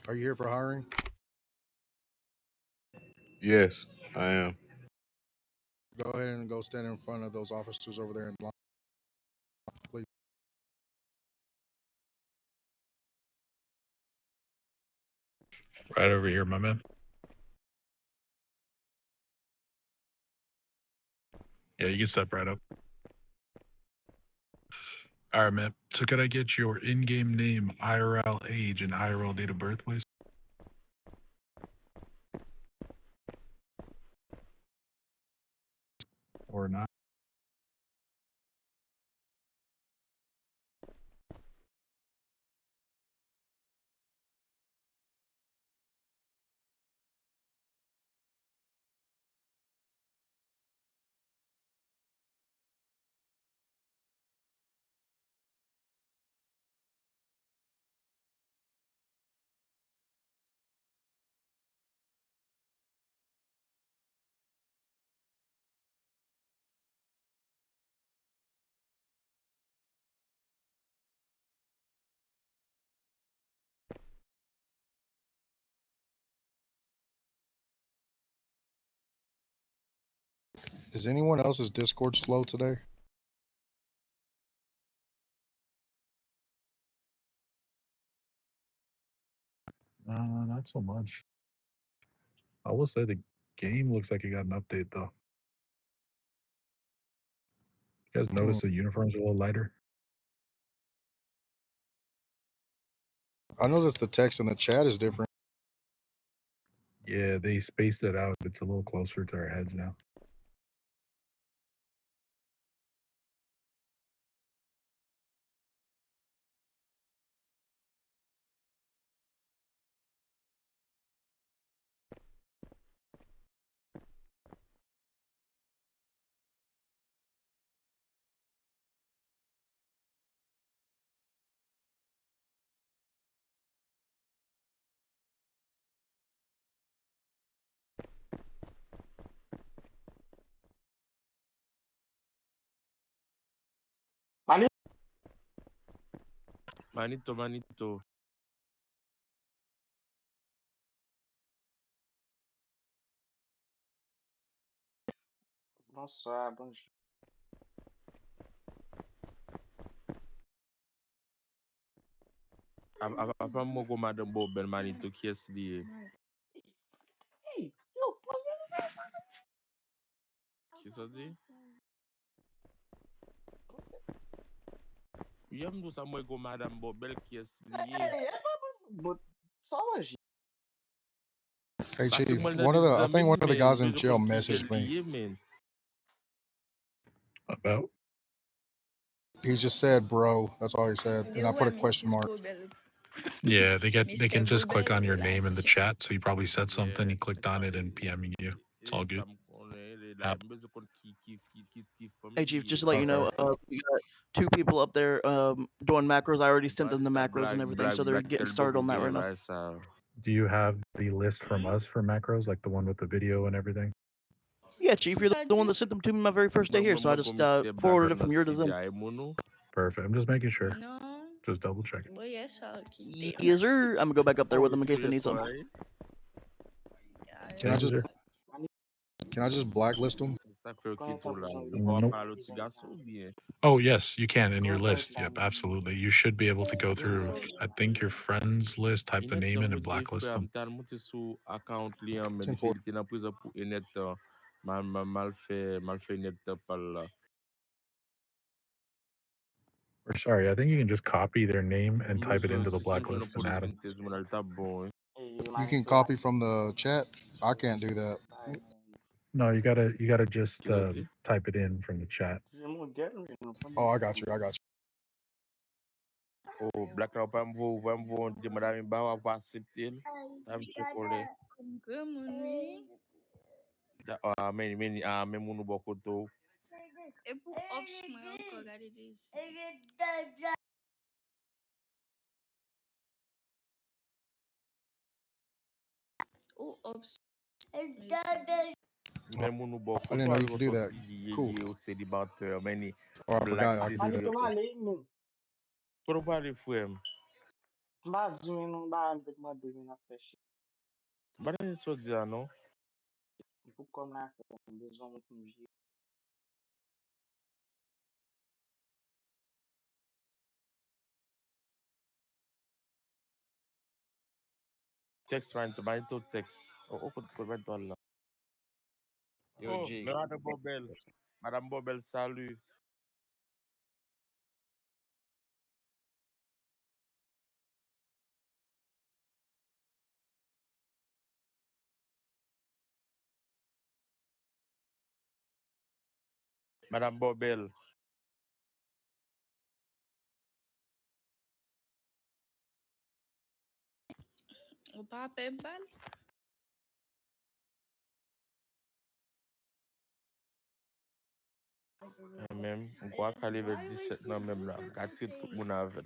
Are you here for hiring? Yes, I am. Go ahead and go stand in front of those officers over there in line, please. Right over here, my man. Yeah, you can step right up. All right, man. So could I get your in-game name, IRL age, and IRL date of birth, please? Or not? Is anyone else's Discord slow today? Not so much. I will say the game looks like it got an update, though. You guys notice the uniforms are a little lighter? I noticed the text in the chat is different. Yeah, they spaced it out. It's a little closer to our heads now. Manito. Bonsoir, bonjour. Apa mo ko Madam Bob Manito qui est lié. Hey, yo, posez-le. Qui ça dit? Yam do sa mo ko Madam Bobel qui est lié. Hey, but só hoje. Hey, Parce que Chief, moi I think one of the guys in jail messaged me. man. About? He just said, bro. That's all he said. And I put a question mark. Yeah, they can just click on your name in the chat. So you probably said something, you clicked on it, and PMing you. It's all good. Hey, Chief, just to let you know, we got 2 people up there doing macros. I already sent them the macros and everything, so they're getting started on that right now. Do you have the list from us for macros, like the one with the video and everything? Yeah, Chief, you're the one that sent them to me my very first day here, so I just forwarded it from your to them. Perfect. I'm just making sure. Just double checking. Yes, sir. I'm gonna go back up there with them in case they need something. Can I just blacklist them? Nope. Oh, yes, you can in your list. Yep, absolutely. You should be able to go through, I think, your friends list, type the name in, and blacklist them. Or sorry, I think you can just copy their name and type it into the blacklist and add them. You can copy from the chat. I can't do that. No, you gotta just type it in from the chat. Oh, I got you. Oh, black out vamos de madame bawa pa accepter. Am chokole. Men munu bokoto. E pou ops mwen anko gade desi. Ou ops. Men munu bokoto. I didn't know you could do that. Cool. Many Oh, I forgot I could do that. Por pare frère. Mba di men nou ba an dek mwa de men a fe shi. Ba de so di an nou? Pou kom la fe, mwen bezon mwen pou mji. Text man to text. O kote man to la. Yo, Oh, G. Madame Bobel. Madame Bobel, salut. Madame Bobel. Ou pa apè bal? Même, on croit qu'elle est 17 nan même là. Gâte tout moun avel.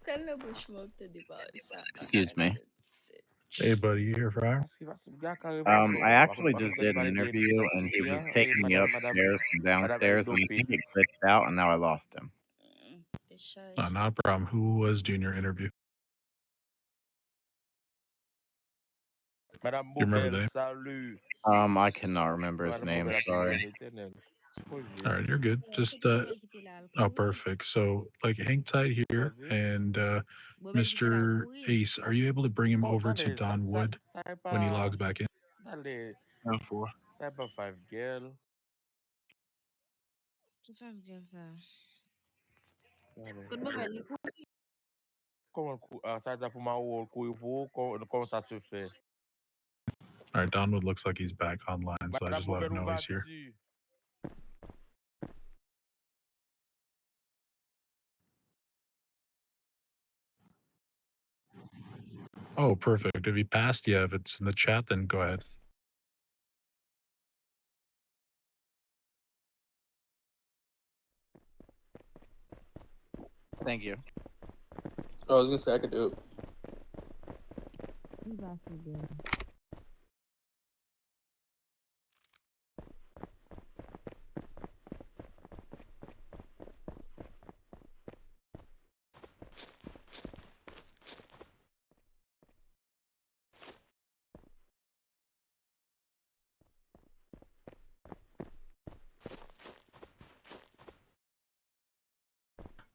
Sel nou bouch mok te di pa sa pa Excuse me. Hey, buddy, you here, Friar? I actually just did an interview and he was taking me upstairs from downstairs and I think it glitched out and now I lost him. Not a problem. Who was doing your interview? Madame You remember the Bobel, name? salut. I cannot remember his Madame name, Bobel a sorry. All right, you're good. Just oh, perfect. So, like, hang tight here, and Mr. Ace, are you able to bring him over to Don Wood when he logs back in? Dale, 10-4. Cyber 5 girl. Ki fam gen sa? Dale. Kout mwen li kou? Comment ça pour ma ou comment ça se fait? All right, Don Wood looks like he's back online, so I Madame just let Bobel, him où know he's here. vas-tu? Oh, perfect. If he passed, yeah, if it's in the chat, then go ahead. Thank you. Oh, I was gonna say I could do it.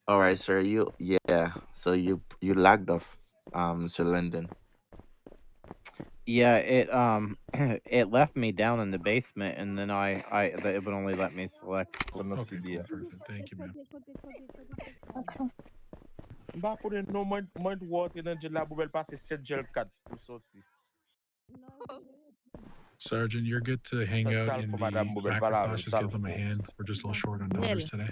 All right, sir. So you lagged off, Sir London. Yeah, it it left me down in the basement and then it would only let me select. Okay, cool, perfect. Thank you, man. Okay. Mba konen nou mwen wote nan jel la Bobel pase 7 jel 4 pou sorti. Sergeant, you're good to hang out Sal in for the Madame Bobel, macro pala class. ven, Just sal give them a for. hand. We're just a little short on numbers today.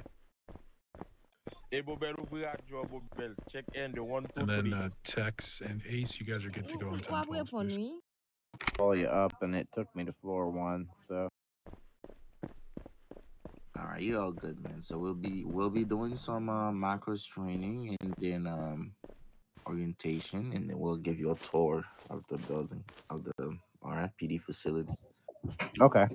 E Bobel ouvri radio Bobel. Check in the 1, 2, And 3. then Tex and Ace, you guys are good to go on 10-12, please. Call you up and it took me to floor 1, so. All right, you're all good, man. So we'll be doing some macros training and then orientation, and then we'll give you a tour of the building of the RFPD facility. Okay.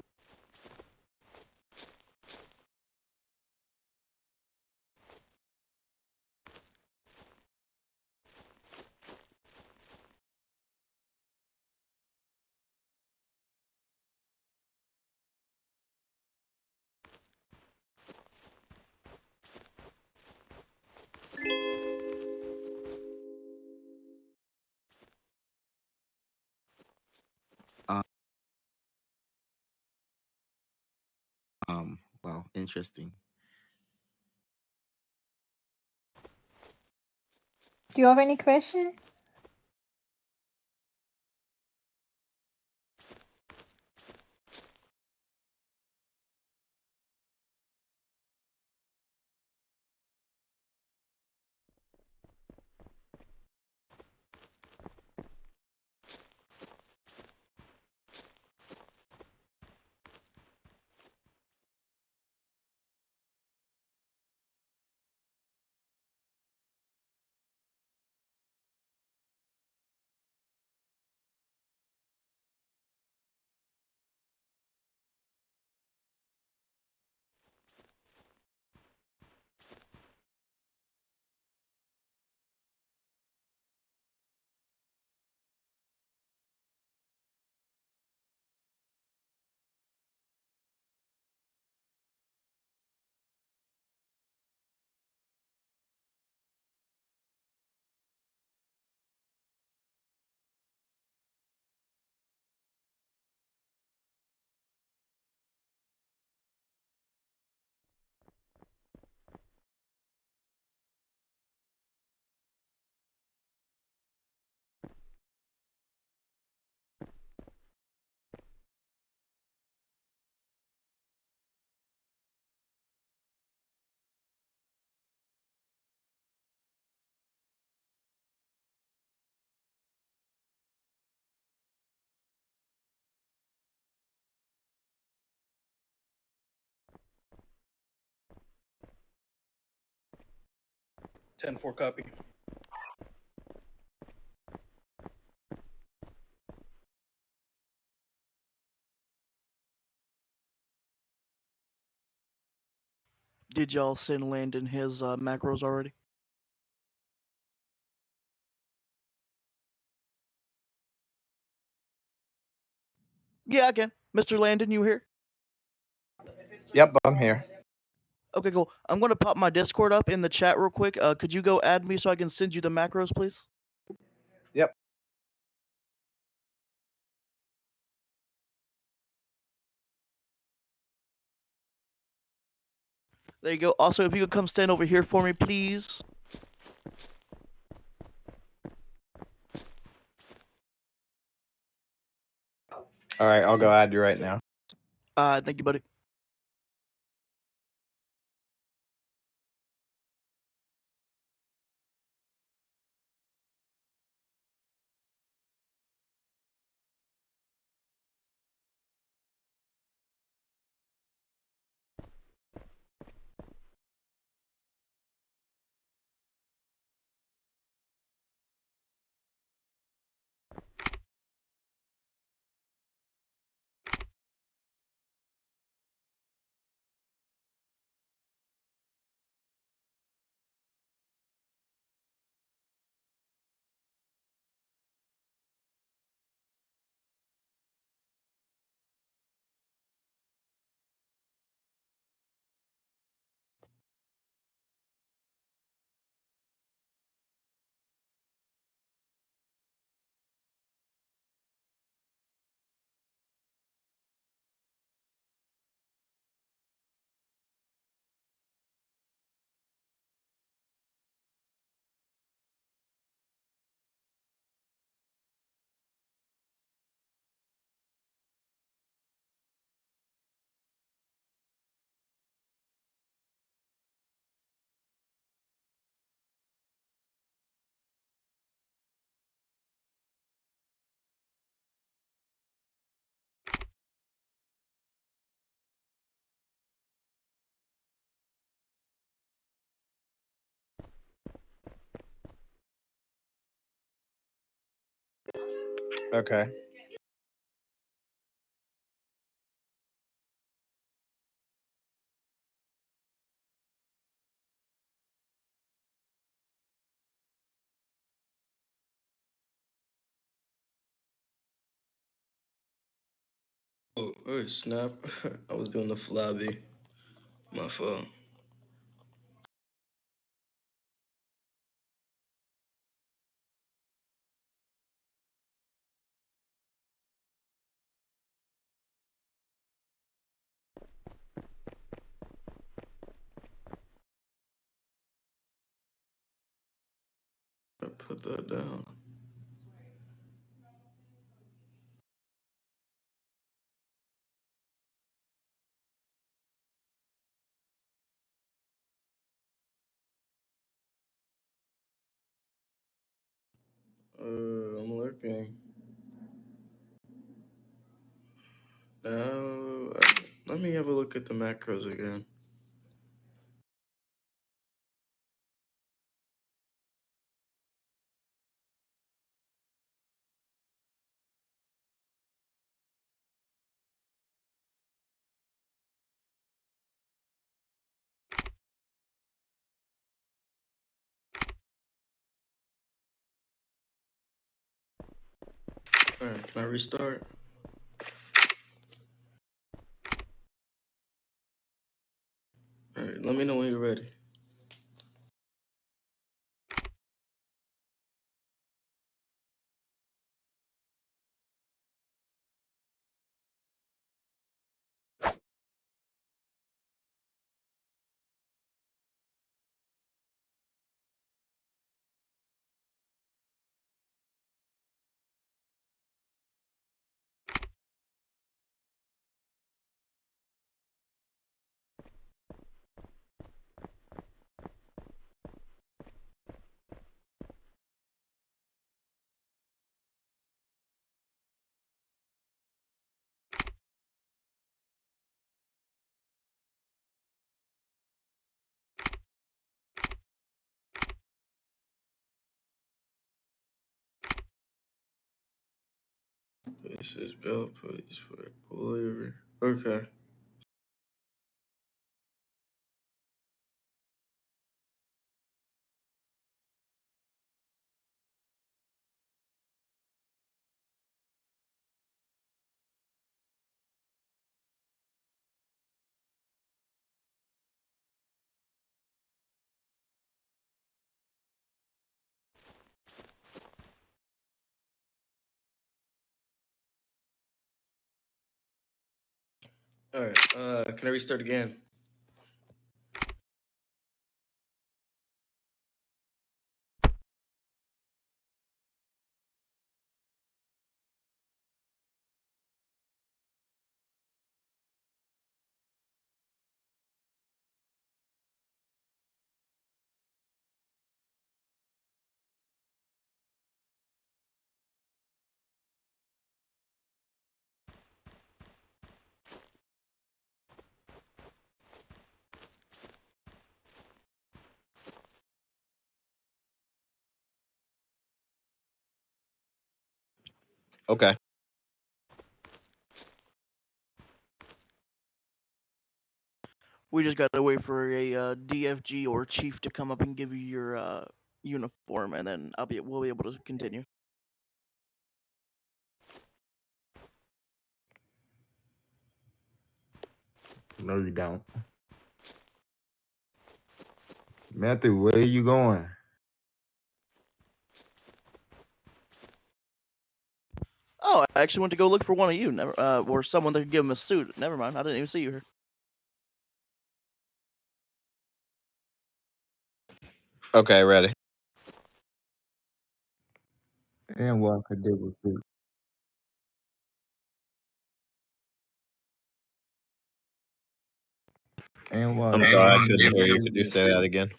Wow, interesting. Do you have any question? 10-4 copy. Did y'all send Landon his macros already? Yeah, I can. Mr. Landon, you here? Yep, I'm here. Okay, cool. I'm gonna pop my Discord up in the chat real quick. Could you go add me so I can send you the macros, please? Yep. There you go. Also, if you could come stand over here for me, please. All right, I'll go add you right now. Thank you, buddy. Okay. Oh, snap. I was doing the flabby. My fault. I put that down. I'm looking. Now, let me have a look at the macros again. All right, can I restart? All right, let me know when you're ready. This is belt police for pullover. Okay. All right. Can I restart again? Okay. We just gotta wait for a DFG or chief to come up and give you your uniform, and then we'll be able to continue. No, you don't. Matthew, where are you going? Oh, I actually went to go look for one of you, or someone that could give him a suit. Never mind, I didn't even see you here. Okay, ready. And what could do with you? And what? I'm sorry, I couldn't hear you. Could you say that again?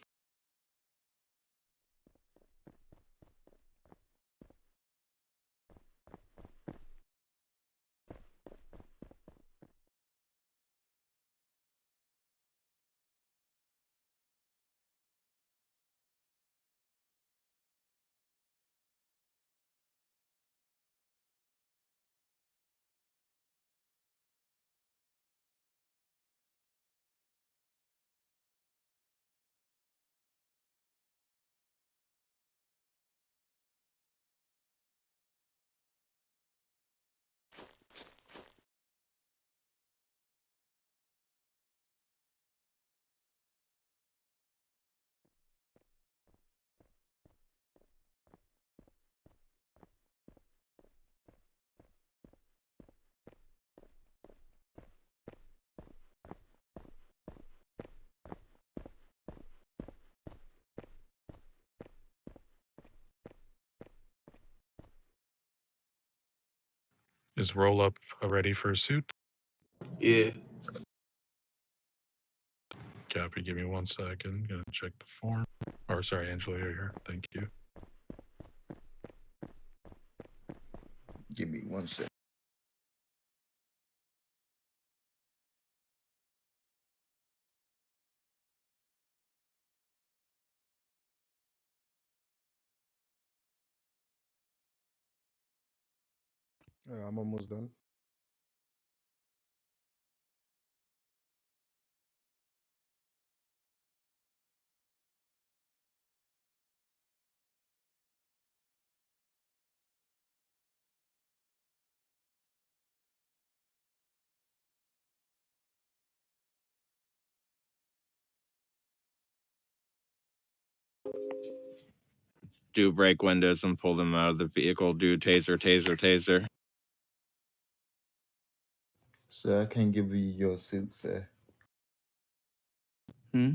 Is roll up ready for a suit? Yeah. Copy. Give me 1 second. Gonna check the form. Or sorry, Angela, you're here. Thank you. Give me 1 second. Yeah, I'm almost done. Do break windows and pull them out of the vehicle. Do taser, taser, taser. Sir, I can't give you your suit, sir. Hmm?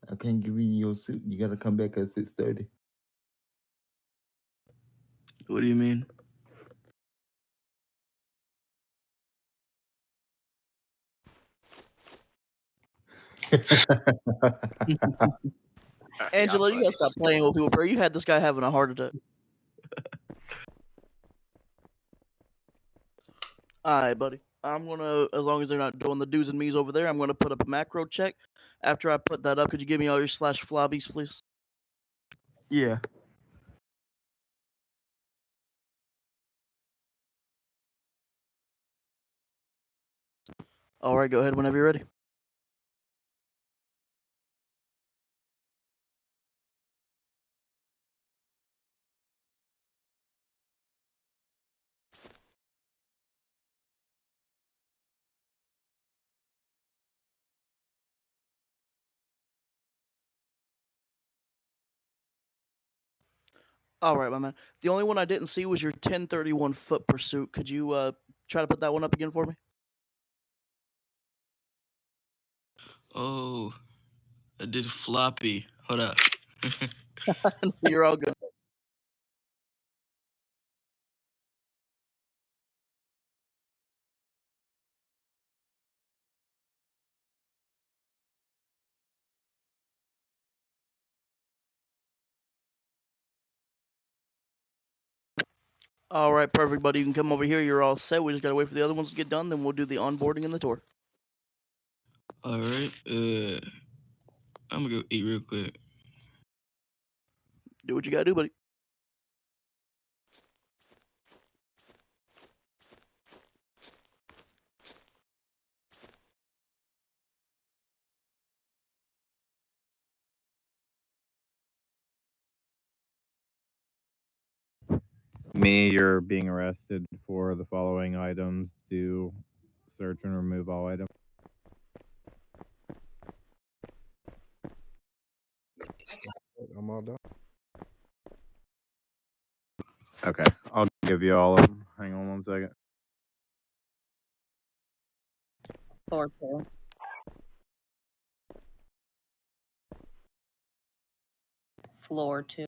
I can't give you your suit. You gotta come back at 6:30. What do you mean? Angela, you gotta stop playing with people, bro. You had this guy having a heart attack. Alright, buddy. I'm gonna, as long as they're not doing the do's and me's over there, I'm gonna put up a macro check. After I put that up, could you give me all your slash flobbies, please? Yeah. All right, go ahead whenever you're ready. All right, my man. The only one I didn't see was your 1031 foot pursuit. Could you try to put that one up again for me? Oh, I did floppy. Hold up. You're all good. All right, perfect, buddy. You can come over here. You're all set. We just gotta wait for the other ones to get done. Then we'll do the onboarding and the tour. All right. I'm gonna go eat real quick. Do what you gotta do, buddy. Me, you're being arrested for the following items. Do search and remove all items. I'm all done. Okay, I'll give you all of them. Hang on one second. Floor 2. Floor 2.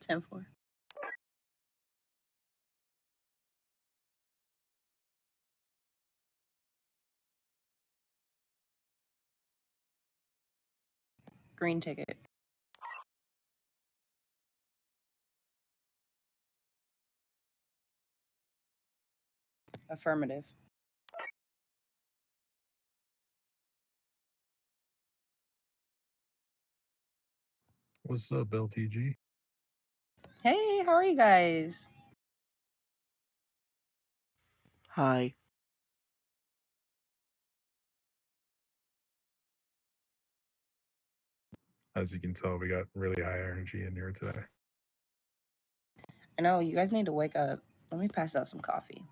Ten floor. Green ticket. Affirmative. What's up, LTG? Hey, how are you guys? Hi. As you can tell, we got really high energy in here today. I know, you guys need to wake up. Let me pass out some coffee.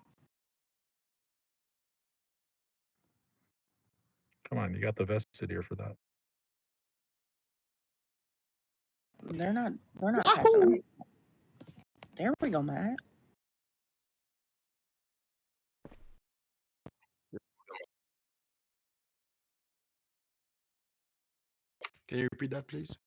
Come on, you got the vested here for that. They're not passing out. There we go, Matt. Can you repeat that, please?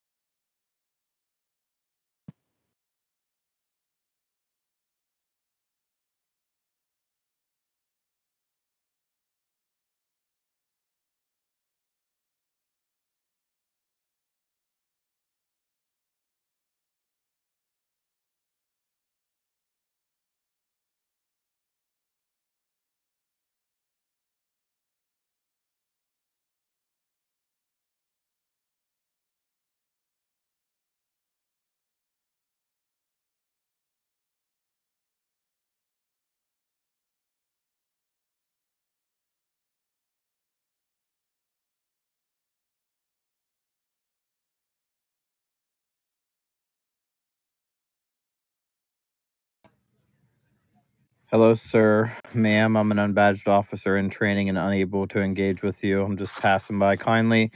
Hello, sir, ma'am. I'm an unbadged officer in training and unable to engage with you. I'm just passing by. Kindly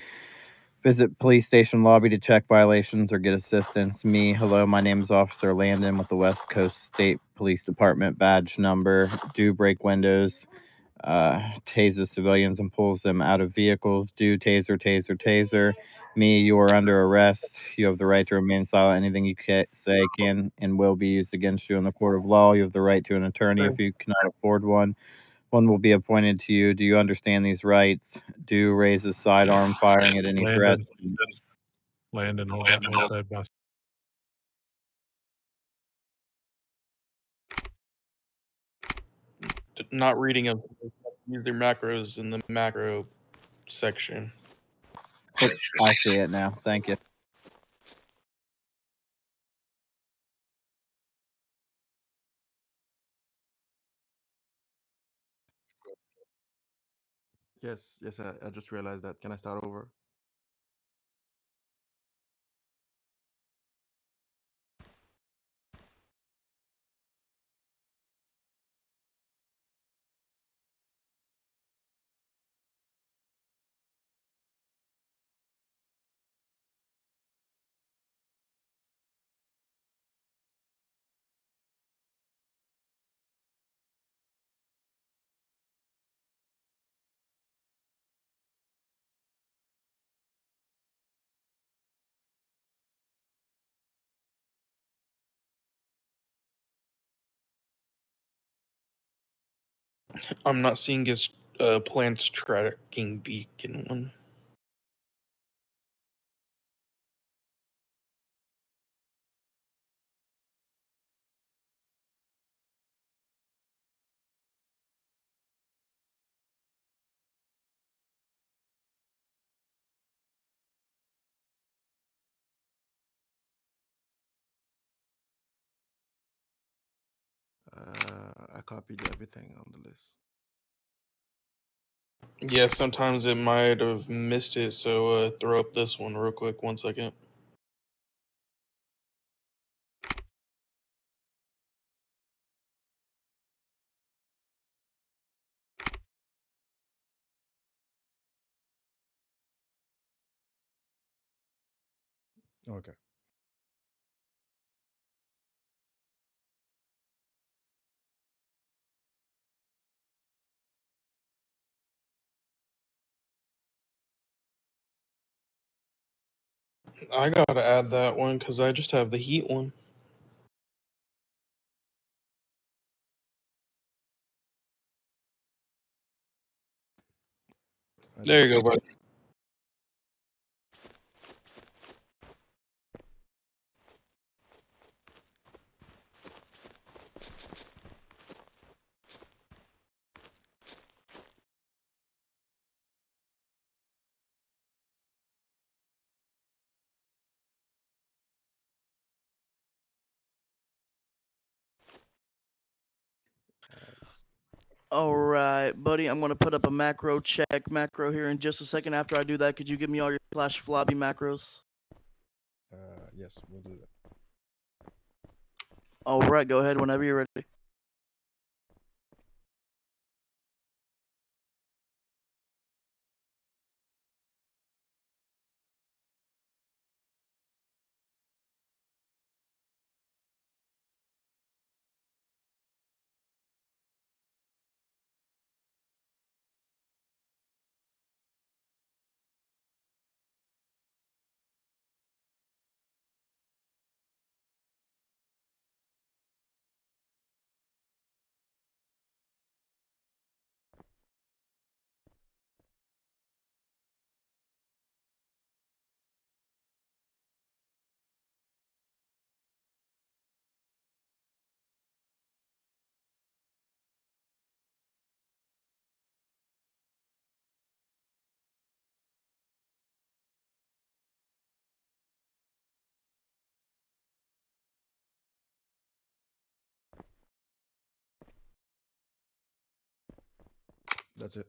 visit police station lobby to check violations or get assistance. Me, hello, my name is Officer Landon with the West Coast State Police Department badge number. Do break windows, tases civilians and pulls them out of vehicles. Do taser, taser, taser. Me, you are under arrest. You have the right to remain silent. Anything you say can and will be used against you in the court of law. You have the right to an attorney if you cannot afford one. One will be appointed to you. Do you understand these rights? Do raise a sidearm firing at any threat. Landon, hold side, boss. not reading them. Use their macros in the macro section. I see it now. Thank you. Yes, I just realized that. Can I start over? I'm not seeing his plants tracking beacon one. I copied everything on the list. Yeah, sometimes it might have missed it, so throw up this one real quick. 1 second. Okay. I gotta add that one because I just have the heat one. There you go, bud. All right, buddy. I'm gonna put up a macro check macro here in just a second. After I do that, could you give me all your slash flobby macros? Yes, we'll do that. All right, go ahead whenever you're ready. That's it.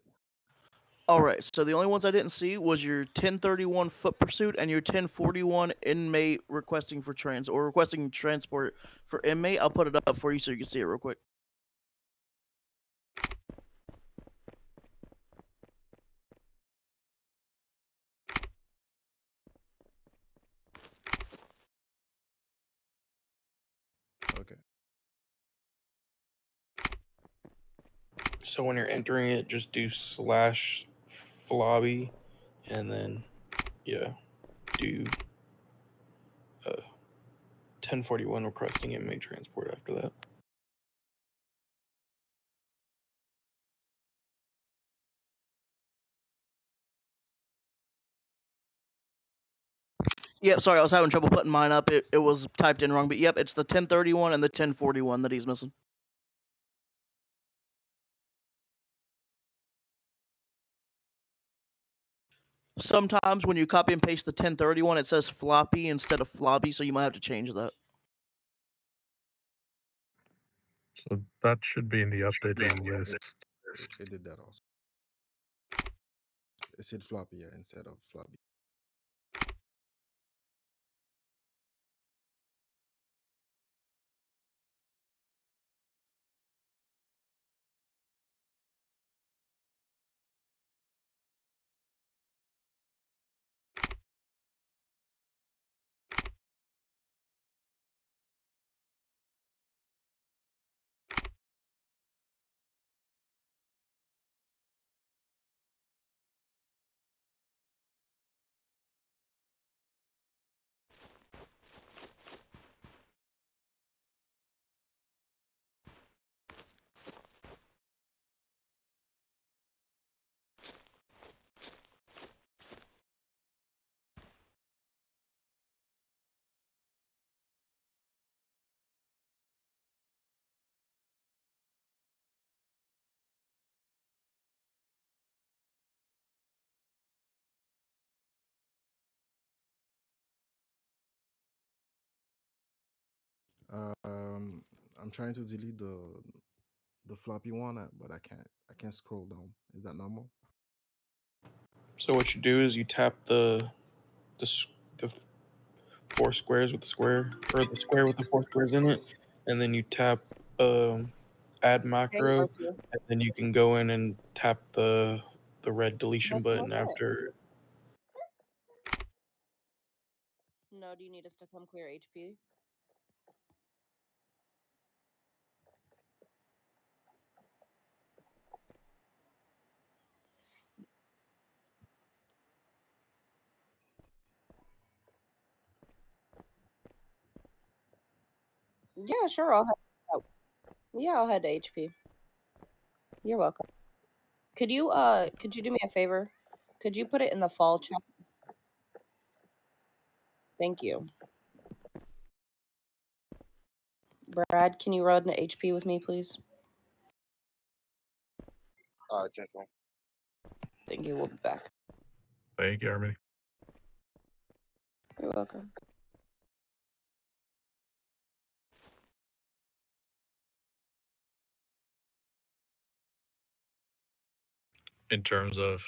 All right. So the only ones I didn't see was your 1031 foot pursuit and your 1041 inmate requesting for requesting transport for inmate. I'll put it up for you so you can see it real quick. Okay. So when you're entering it, just do slash flobby, and then yeah, do 1041 requesting inmate transport after that. Yep. Sorry, I was having trouble putting mine up. It was typed in wrong, but yep, it's the 1031 and the 1041 that he's missing. Sometimes when you copy and paste the 1031, it says floppy instead of flobby, so you might have to change that. So that should be in the updated list. It did that also. It said floppy, yeah, instead of floppy. Um, I'm trying to delete the floppy one, but I can't. I can't scroll down. Is that normal? So what you do is you tap the 4 squares with the square, or the square with the 4 squares in it, and then you tap add Hey, macro, R2. and then you can go in and tap the red deletion What's button wrong? after. No, do you need us to come clear HP? Yeah, sure. I'll head to HP. You're welcome. Could you do me a favor? Could you put it in the fall chat? Thank you. Brad, can you run to HP with me, please? Gentle. Thank you. We'll be back. Thank you, Harmony. You're welcome. In terms of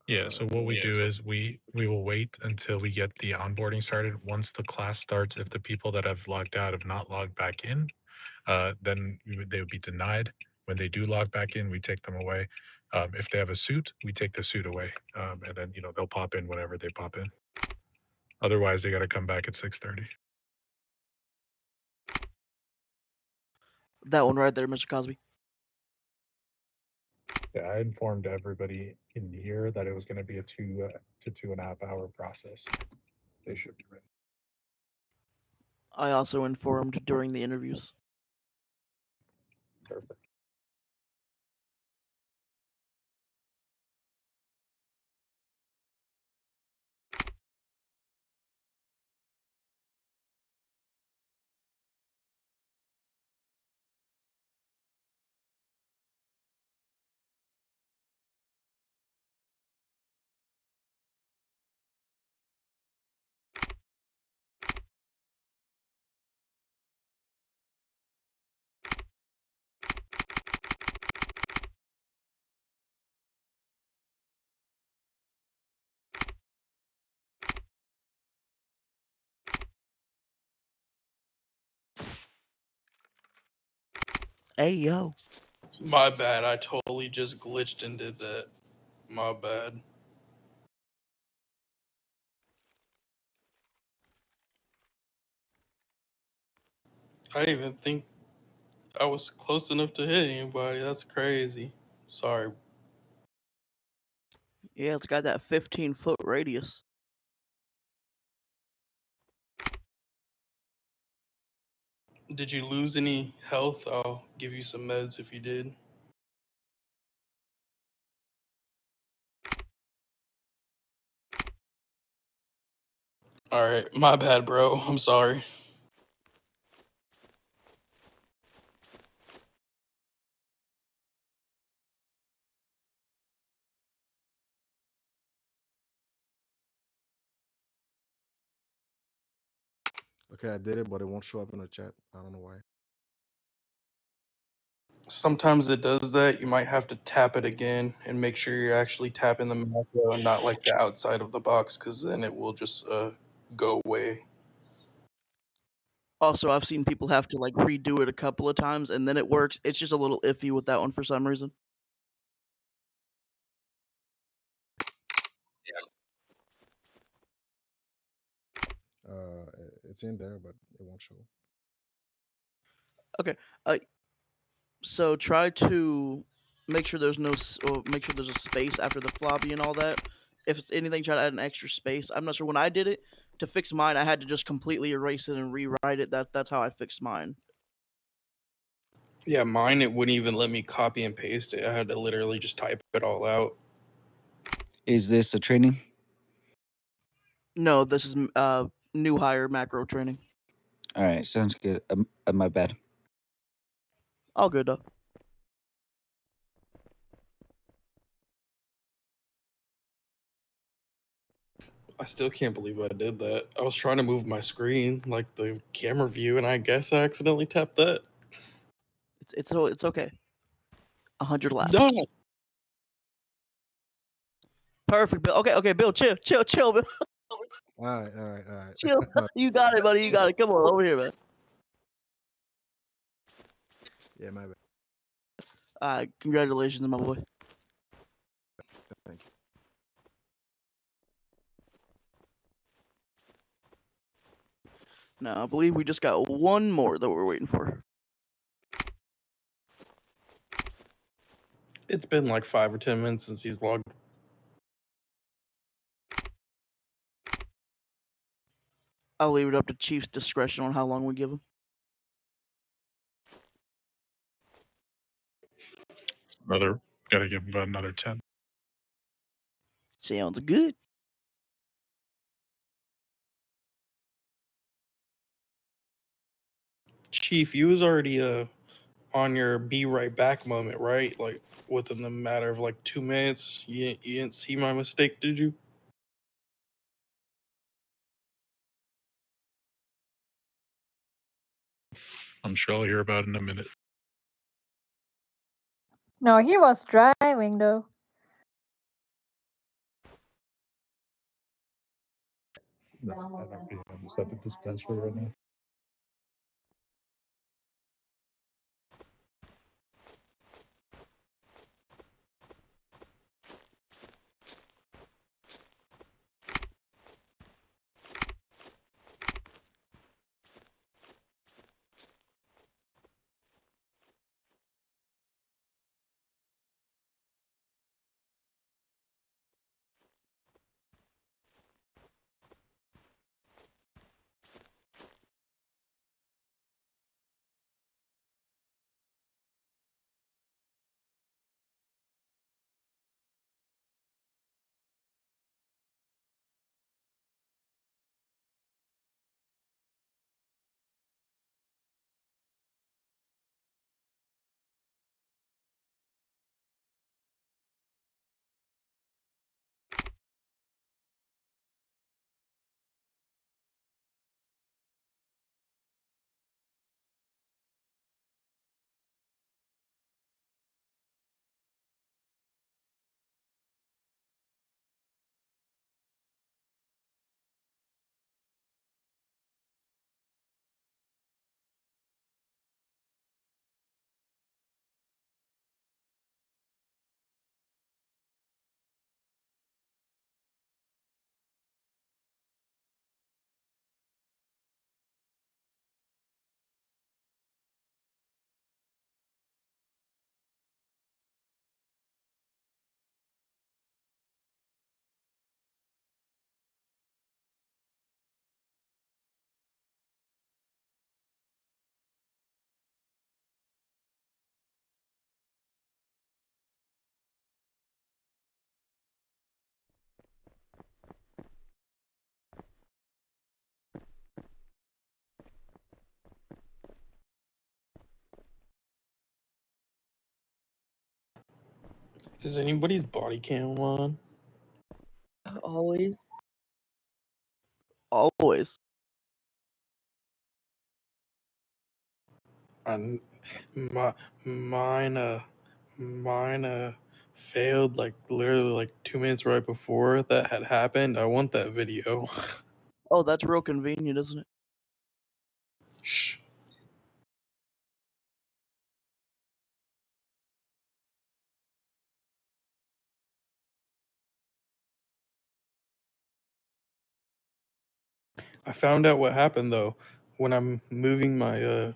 yeah, so what we do is we will wait until we get the onboarding started. Once the class starts, if the people that have logged out have not logged back in, then they would be denied. When they do log back in, we take them away. If they have a suit, we take the suit away, and then they'll pop in whenever they pop in. Otherwise, they got to come back at 6:30. That one right there, Mr. Cosby. Yeah, I informed everybody in here that it was going to be a 2 to 2.5 hour process. They should be ready. I also informed during the interviews. Perfect. Hey, yo. My bad. I totally just glitched and did that. My bad. I didn't even think I was close enough to hit anybody. That's crazy. Sorry. Yeah, it's got that 15-foot radius. Did you lose any health? I'll give you some meds if you did. All right, my bad, bro. I'm sorry. Okay, I did it, but it won't show up in the chat. I don't know why. Sometimes it does that. You might have to tap it again and make sure you're actually tapping the macro and not like the outside of the box, because then it will just go away. Also, I've seen people have to like redo it a couple of times and then it works. It's just a little iffy with that one for some reason. It's in there, but it won't show. Okay. So try to make sure there's make sure there's a space after the floppy and all that. If it's anything, try to add an extra space. I'm not sure. When I did it to fix mine, I had to just completely erase it and rewrite it. That's how I fixed mine. Yeah, mine, it wouldn't even let me copy and paste it. I had to literally just type it all out. Is this a training? No, this is new hire macro training. All right, sounds good. My bad. All good though. I still can't believe I did that. I was trying to move my screen, like the camera view, and I guess I accidentally tapped that. It's okay. 100 laps. No. Perfect, Bill. Okay, Bill, chill, Bill. All right. Chill. You got it, buddy. You got it. Come on, over here, man. Yeah, my bad. Congratulations, my boy. Thank you. Now, I believe we just got one more that we're waiting for. It's been like 5 or 10 minutes since he's logged. I'll leave it up to Chief's discretion on how long we give him. Gotta give him about another 10. Sounds good. Chief, you was already on your be right back moment, right? Like within the matter of like 2 minutes. You didn't see my mistake, did you? I'm sure I'll hear about it in a minute. No, he was driving though. I'm just at the dispensary right now. Is anybody's body cam on? Always. Always. And my mine failed like literally like 2 minutes right before that had happened. I want that video. Oh, that's real convenient, isn't it? Shh. I found out what happened though when I'm moving my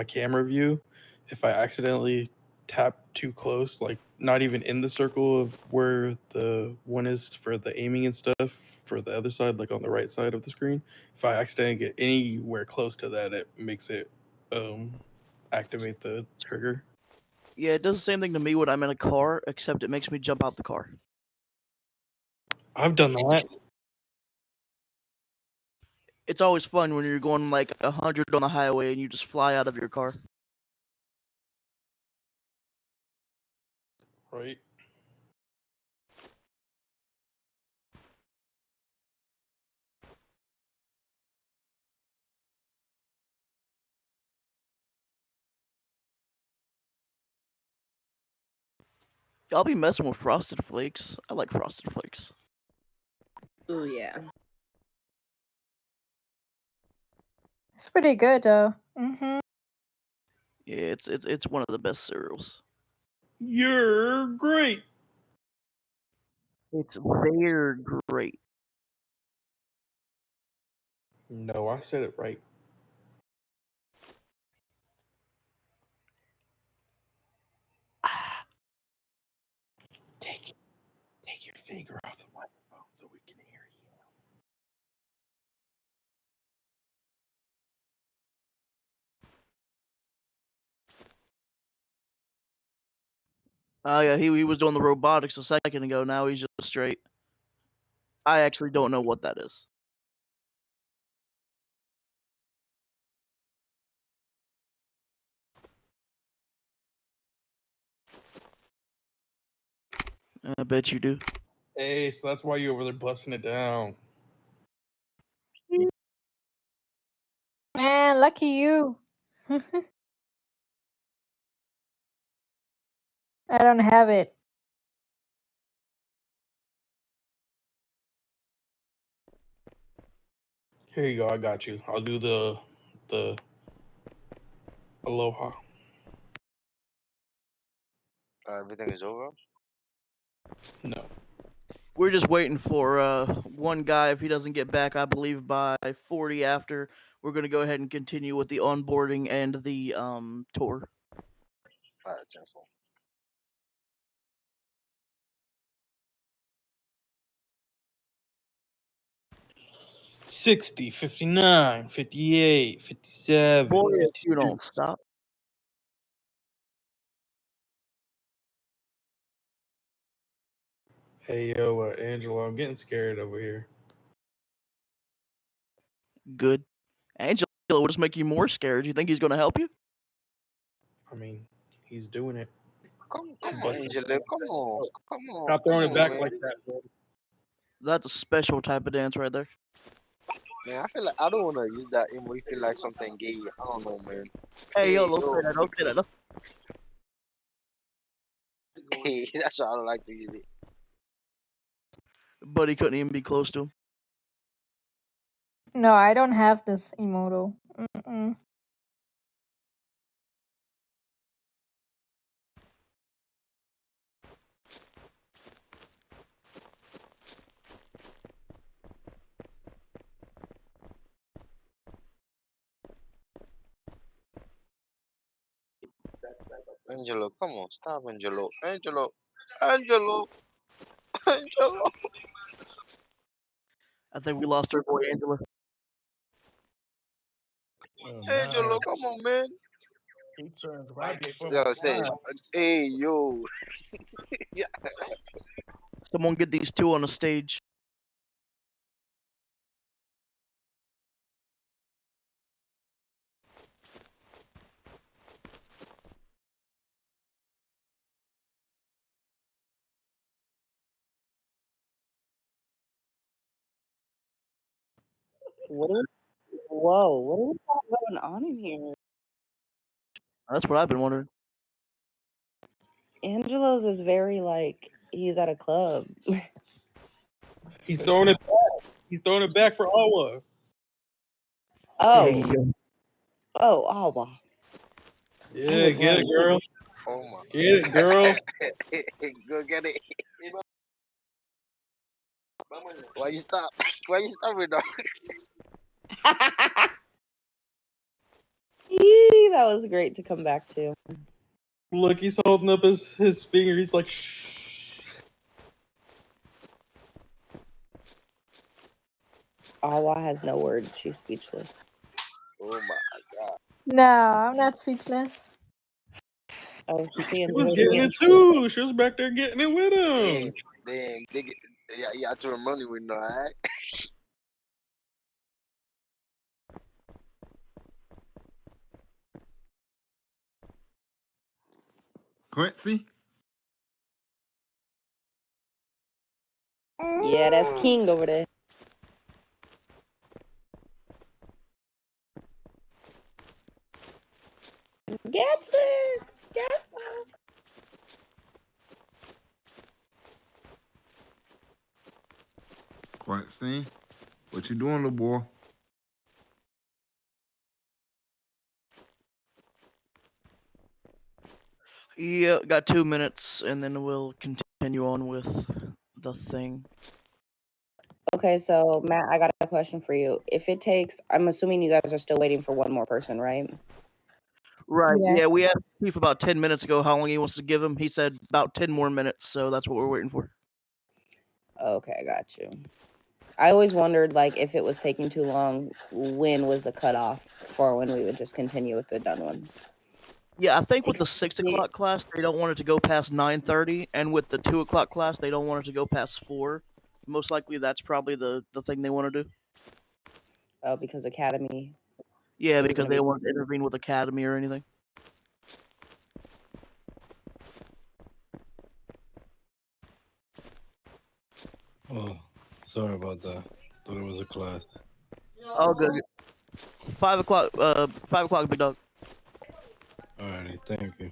camera view. If I accidentally tap too close, like not even in the circle of where the one is for the aiming and stuff for the other side, like on the right side of the screen, if I accidentally get anywhere close to that, it makes it activate the trigger. Yeah, it does the same thing to me when I'm in a car, except it makes me jump out the car. I've done that. It's always fun when you're going like 100 on the highway and you just fly out of your car. Right. I'll be messing with Frosted Flakes. I like Frosted Flakes. Ooh, yeah. It's pretty good though. Mm-hmm. Yeah, it's one of the best cereals. You're great. It's very great. No, I said it right. Take your finger off the microphone so we can hear you. Oh yeah, he was doing the robotics a second ago. Now he's just straight. I actually don't know what that is. I bet you do. Hey, so that's why you over there busting it down. Man, lucky you. I don't have it. Here you go, I got you. I'll do the aloha. Everything is over? No. We're just waiting for one guy. If he doesn't get back, I believe by 40 after, we're gonna go ahead and continue with the onboarding and the tour. 10-4. 60, 59, 58, 57, Boy, if you 56. don't stop. Hey, yo, Angela, I'm getting scared over here. Good. Angela will just make you more scared. You think he's gonna help you? I mean, he's doing it. Come on, Busting it Angela. down. Come on. Stop Come throwing it on, back man. like that, bro. That's a special type of dance right there. Man, I feel like I don't want to use that emo. You feel like something gay. I don't know, man. Hey, yo, Hey, don't say yo. that. Don't say that. Don't- Hey, that's why I don't like to use it. But he couldn't even be close to him. No, I don't have this emote. Mm-mm. Angelo, come on. Stop, Angelo. Angelo. Angelo. Angelo. I think we lost our boy Angela. Oh, Angelo, man. come on, man. He turned right before my Yo, say, time. hey, yo. Yeah. Someone get these two on the stage. What is? Whoa! What is going on in here? That's what I've been wondering. Angelo's is very like he's at a club. He's throwing it back. He's throwing it back for Awa. Oh. Hey, Oh, wow. Yeah, get it, girl. Oh my. Get it, girl. Go get it. Why you stop? Why you stopping, dog? That was great to come back to. Look, he's holding up his finger. He's like, shh. Awa has no words. She's speechless. Oh my god. No, I'm not speechless. Oh, She was getting it too. She was back there getting it with him. Damn, they get, yeah, I threw money with no, alright? Quincy? Yeah, that's King over there. Gets it. Yes, Quincy? What you doing, little boy? yeah, got 2 minutes, and then we'll continue on with the thing. Okay, so Matt, I got a question for you. If it takes, I'm assuming you guys are still waiting for one more person, right? Right. Yeah. Yeah, we asked Chief about 10 minutes ago how long he wants to give him. He said about 10 more minutes, so that's what we're waiting for. Okay, I got you. I always wondered, like, if it was taking too long, when was the cutoff for when we would just continue with the done ones? Yeah, I think with the 6 o'clock class, they don't want it to go past 9:30, and with the 2 o'clock class, they don't want it to go past 4. Most likely, that's probably the thing they want to do. Oh, because Academy. Yeah, is because gonna they be don't want to intervene with Academy or anything. Oh, sorry about that. Thought it was a class. Oh, good. 5 o'clock. 5 o'clock, big dog. Alrighty, thank you.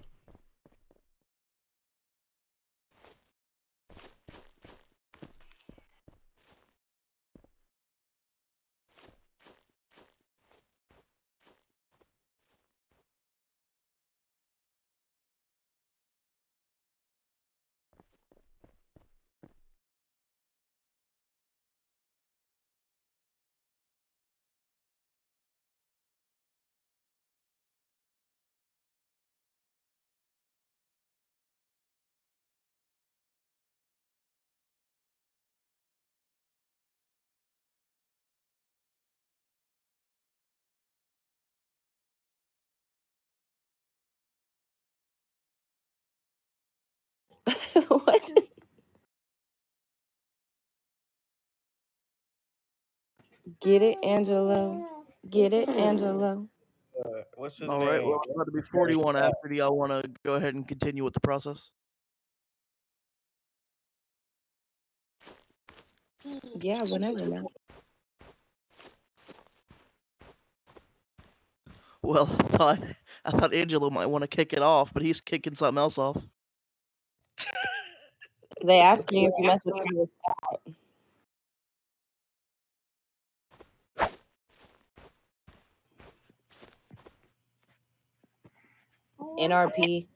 What? Get it, Angelo. Get it, Angelo. What's his All right. name? Well, it's about to be 41 after. Do y'all want to go ahead and continue with the process? Yeah, whenever, man. Well, I thought Angelo might want to kick it off, but he's kicking something else off. They asking you if you mess with Travis Scott. NRP.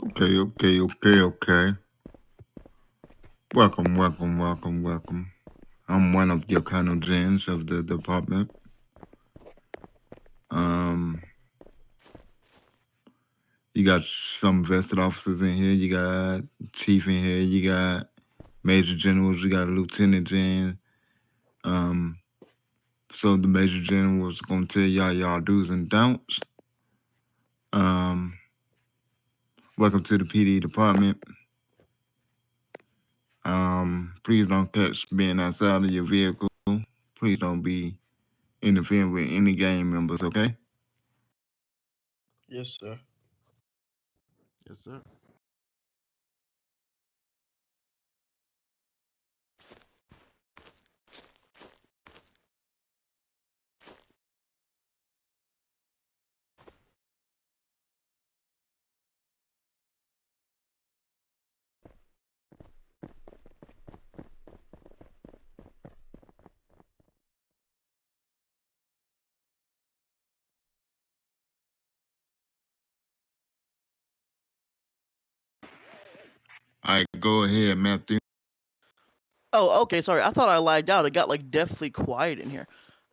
Okay. Welcome. I'm one of your Colonel Gens of the department. You got some vested officers in here. You got chief in here. You got major generals. You got lieutenant gen. So the major general was gonna tell y'all do's and don'ts. Welcome to the PD department. Please don't catch being outside of your vehicle. Please don't be interfering with any gang members, okay? Yes, sir. Yes, sir. All right, go ahead, Matthew. Oh, okay. Sorry, I thought I lagged out. It got like deathly quiet in here.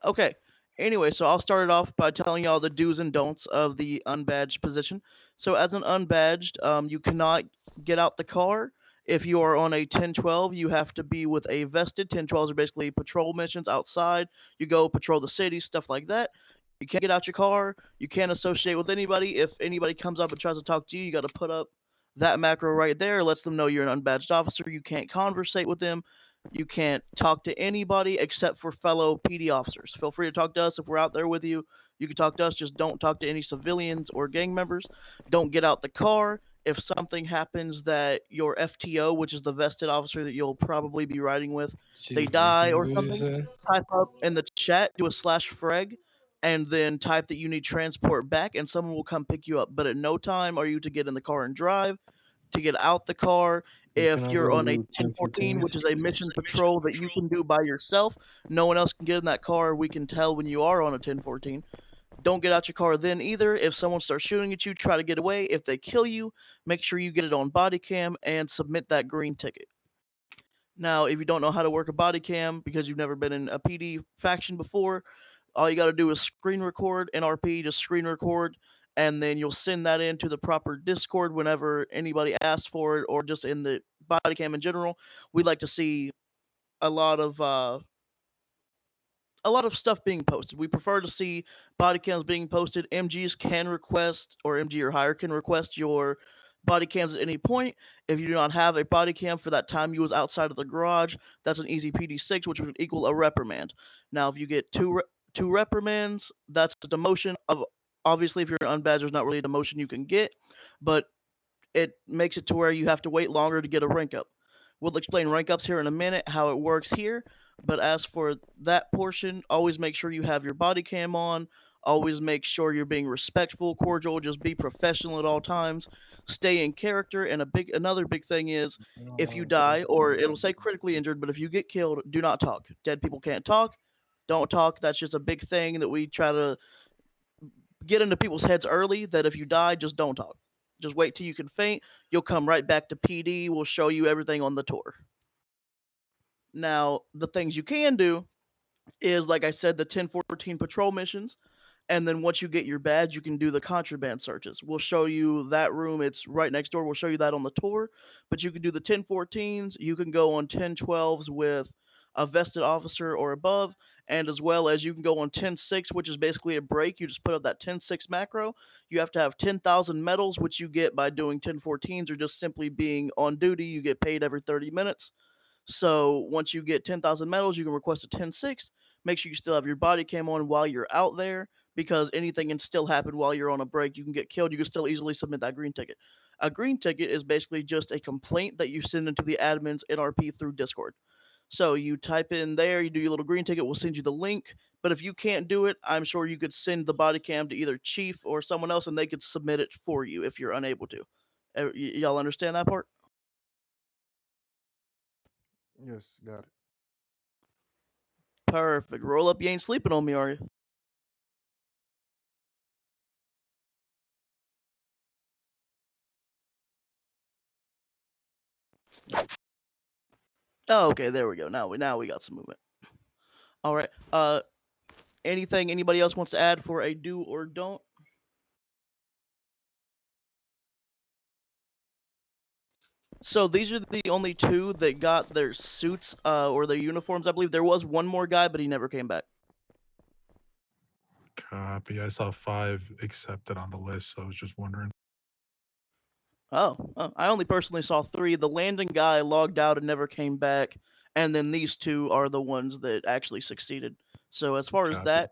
Okay. Anyway, so I'll start it off by telling y'all the do's and don'ts of the unbadged position. So as an unbadged, you cannot get out the car. If you are on a 1012, you have to be with a vested. 1012s are basically patrol missions outside. You go patrol the city, stuff like that. You can't get out your car. You can't associate with anybody. If anybody comes up and tries to talk to you, you got to put up that macro right there. Lets them know you're an unbadged officer. You can't conversate with them. You can't talk to anybody except for fellow PD officers. Feel free to talk to us if we're out there with you. You can talk to us, just don't talk to any civilians or gang members. Don't get out the car. If something happens that your FTO, which is the vested officer that you'll probably be riding with, they Chief, what die you or what you something, say? type up in the chat, do a /freg, and then type that you need transport back, and someone will come pick you up. But at no time are you to get in the car and drive, to get out the car. So can If I you're go on a do 1014, 1014s? which is a mission patrol that you can do by yourself, no one else can get in that car. We can tell when you are on a 1014. Don't get out your car then either. If someone starts shooting at you, try to get away. If they kill you, make sure you get it on body cam and submit that green ticket. Now, if you don't know how to work a body cam because you've never been in a PD faction before, all you got to do is screen record NRP, just screen record, and then you'll send that into the proper Discord whenever anybody asks for it, or just in the body cam in general. We like to see a lot of stuff being posted. We prefer to see body cams being posted. MGs can request, or MG or higher can request your body cams at any point. If you do not have a body cam for that time you was outside of the garage, that's an easy PD6, which would equal a reprimand. Now, if you get two reprimands, that's a demotion. Of obviously, if you're an unbadged, there's not really a demotion you can get, but it makes it to where you have to wait longer to get a rank up. We'll explain rank ups here in a minute, how it works here. But as for that portion, always make sure you have your body cam on. Always make sure you're being respectful, cordial, just be professional at all times. Stay in character. And another big thing is, if you die, or it'll say critically injured, but if you get killed, do not talk. Dead people can't talk. Don't talk. That's just a big thing that we try to get into people's heads early, that if you die, just don't talk. Just wait till you can faint. You'll come right back to PD. We'll show you everything on the tour. Now, the things you can do is, like I said, the 1014 patrol missions. And then once you get your badge, you can do the contraband searches. We'll show you that room. It's right next door. We'll show you that on the tour. But you can do the 1014s. You can go on 1012s with a vested officer or above. And as well as you can go on 10-6, which is basically a break. You just put up that 10-6 macro. You have to have 10,000 medals, which you get by doing 1014s or just simply being on duty. You get paid every 30 minutes. So once you get 10,000 medals, you can request a 10-6. Make sure you still have your body cam on while you're out there, because anything can still happen while you're on a break. You can get killed. You can still easily submit that green ticket. A green ticket is basically just a complaint that you send into the admin's NRP through Discord. So you type in there, you do your little green ticket, we'll send you the link. But if you can't do it, I'm sure you could send the body cam to either Chief or someone else and they could submit it for you if you're unable to. Y'all understand that part? Yes, got it. Perfect. Roll up, you ain't sleeping on me, are you? Oh, okay, there we go. Now we got some movement. All right. Anything anybody else wants to add for a do or don't? So these are the only two that got their suits or their uniforms. I believe there was one more guy, but he never came back. Copy. I saw 5 accepted on the list, so I was just wondering. Oh, I only personally saw 3. The landing guy logged out and never came back, and then these 2 are the ones that actually succeeded. So as far as Copy. that,